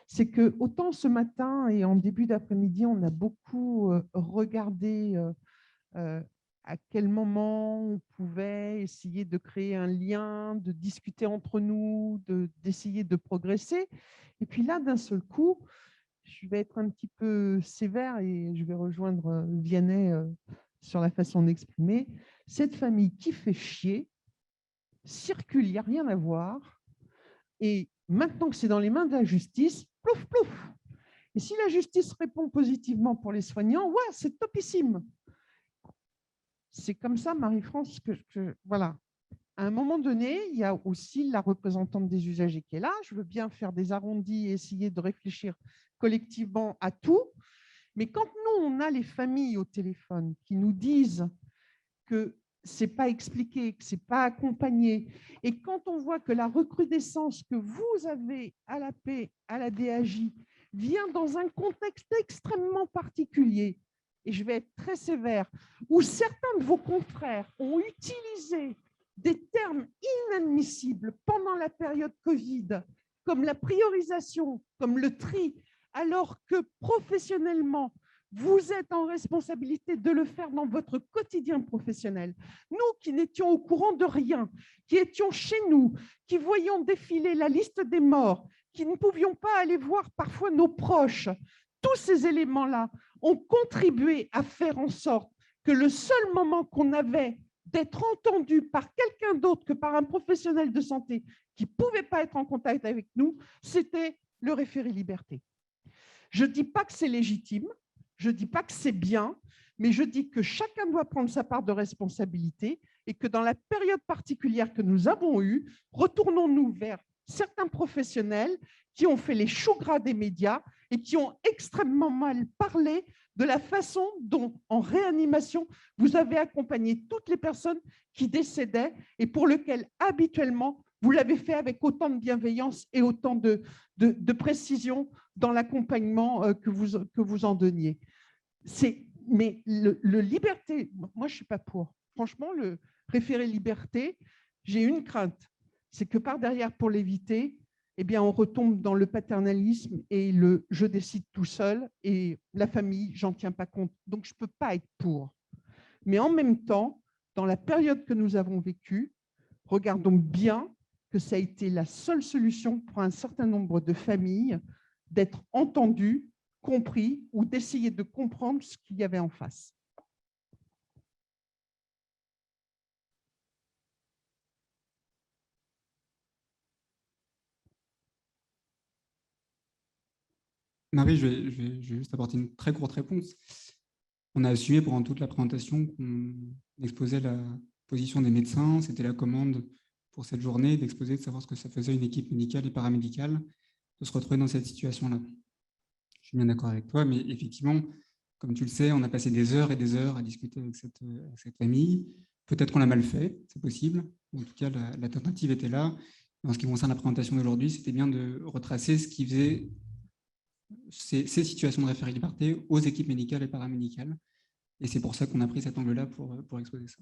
C'est que autant ce matin et en début d'après-midi, on a beaucoup regardé à quel moment on pouvait essayer de créer un lien, de discuter entre nous, d'essayer de progresser. Et puis là, d'un seul coup, je vais être un petit peu sévère et je vais rejoindre Vianney sur la façon d'exprimer. Cette famille qui fait chier, circule, il n'y a rien à voir. Et maintenant que c'est dans les mains de la justice, plouf, plouf. Et si la justice répond positivement pour les soignants, ouais, c'est topissime. C'est comme ça, Marie-France, que voilà. À un moment donné, il y a aussi la représentante des usagers qui est là. Je veux bien faire des arrondis et essayer de réfléchir collectivement à tout. Mais quand nous, on a les familles au téléphone qui nous disent que ce n'est pas expliqué, que ce n'est pas accompagné, et quand on voit que la recrudescence que vous avez à la paix, à la DAJ, vient dans un contexte extrêmement particulier, et je vais être très sévère, où certains de vos confrères ont utilisé des termes inadmissibles pendant la période Covid, comme la priorisation, comme le tri, alors que professionnellement, vous êtes en responsabilité de le faire dans votre quotidien professionnel. Nous qui n'étions au courant de rien, qui étions chez nous, qui voyions défiler la liste des morts, qui ne pouvions pas aller voir parfois nos proches, tous ces éléments-là ont contribué à faire en sorte que le seul moment qu'on avait d'être entendu par quelqu'un d'autre que par un professionnel de santé qui ne pouvait pas être en contact avec nous, c'était le référé liberté. Je ne dis pas que c'est légitime, je ne dis pas que c'est bien, mais je dis que chacun doit prendre sa part de responsabilité et que dans la période particulière que nous avons eue, retournons-nous vers certains professionnels qui ont fait les choux gras des médias et qui ont extrêmement mal parlé de la façon dont, en réanimation, vous avez accompagné toutes les personnes qui décédaient et pour lesquelles, habituellement, vous l'avez fait avec autant de bienveillance et autant de précision dans l'accompagnement que vous en donniez. Mais le liberté, moi, je ne suis pas pour. Franchement, le référé liberté, j'ai une crainte, c'est que par derrière, pour l'éviter, eh bien, on retombe dans le paternalisme et le « je décide tout seul » et la famille, j'en tiens pas compte. Donc, je ne peux pas être pour. Mais en même temps, dans la période que nous avons vécue, regardons bien que ça a été la seule solution pour un certain nombre de familles d'être entendues, compris ou d'essayer de comprendre ce qu'il y avait en face. Marie, je vais juste apporter une très courte réponse. On a assumé pendant toute la présentation qu'on exposait la position des médecins, c'était la commande pour cette journée d'exposer, de savoir ce que ça faisait une équipe médicale et paramédicale de se retrouver dans cette situation-là. Je suis bien d'accord avec toi, mais effectivement, comme tu le sais, on a passé des heures et des heures à discuter avec cette famille. Peut-être qu'on l'a mal fait, c'est possible. En tout cas, la tentative était là. Et en ce qui concerne la présentation d'aujourd'hui, c'était bien de retracer ce qui faisait ces situations de référé liberté aux équipes médicales et paramédicales. Et c'est pour ça qu'on a pris cet angle-là pour exposer ça.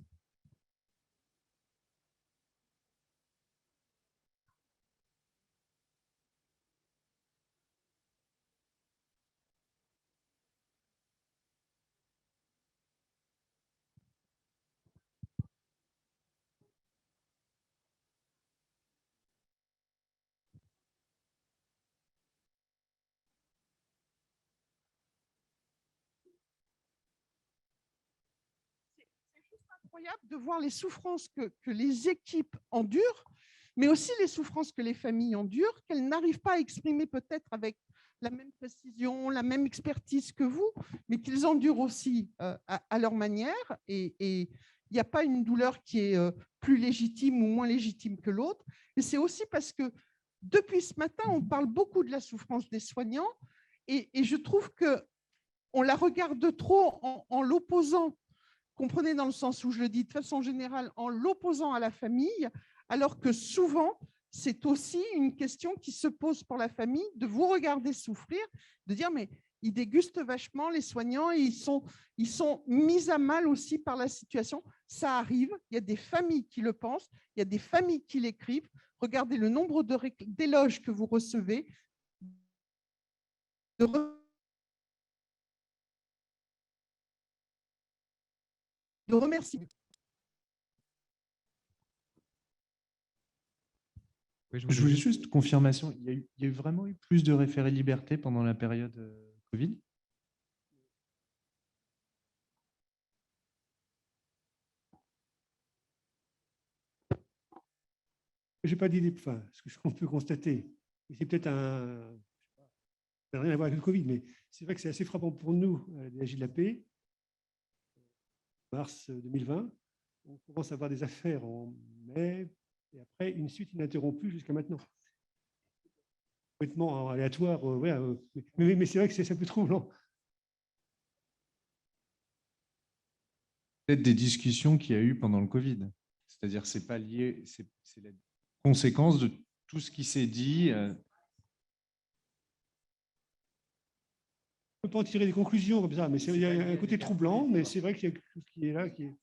Incroyable de voir les souffrances que les équipes endurent, mais aussi les souffrances que les familles endurent, qu'elles n'arrivent pas à exprimer peut-être avec la même précision, la même expertise que vous, mais qu'ils endurent aussi à leur manière. Et il n'y a pas une douleur qui est plus légitime ou moins légitime que l'autre. Et c'est aussi parce que depuis ce matin, on parle beaucoup de la souffrance des soignants et je trouve qu'on la regarde trop en l'opposant. Comprenez dans le sens où je le dis de façon générale, en l'opposant à la famille, alors que souvent, c'est aussi une question qui se pose pour la famille, de vous regarder souffrir, de dire mais ils dégustent vachement les soignants et ils sont mis à mal aussi par la situation. Ça arrive, il y a des familles qui le pensent, il y a des familles qui l'écrivent. regardez le nombre d'éloges que vous recevez, de remerciements. Oui, je voulais juste confirmation. Il y a vraiment eu plus de référés liberté pendant la période Covid? Je n'ai pas d'idée, enfin, ce qu'on peut constater, c'est peut-être ça n'a rien à voir avec le Covid, mais c'est vrai que c'est assez frappant pour nous, à la DGI de la paix, mars 2020. On commence à avoir des affaires en mai, et après, une suite ininterrompue jusqu'à maintenant. Complètement aléatoire, ouais, mais c'est vrai que c'est un peu troublant. Peut-être des discussions qu'il y a eu pendant le Covid. C'est-à-dire, c'est pas lié, c'est la conséquence de tout ce qui s'est dit. On ne peut pas en tirer des conclusions comme ça, mais il y a un côté troublant, mais c'est vrai qu'il y a quelque chose qui est là, qui est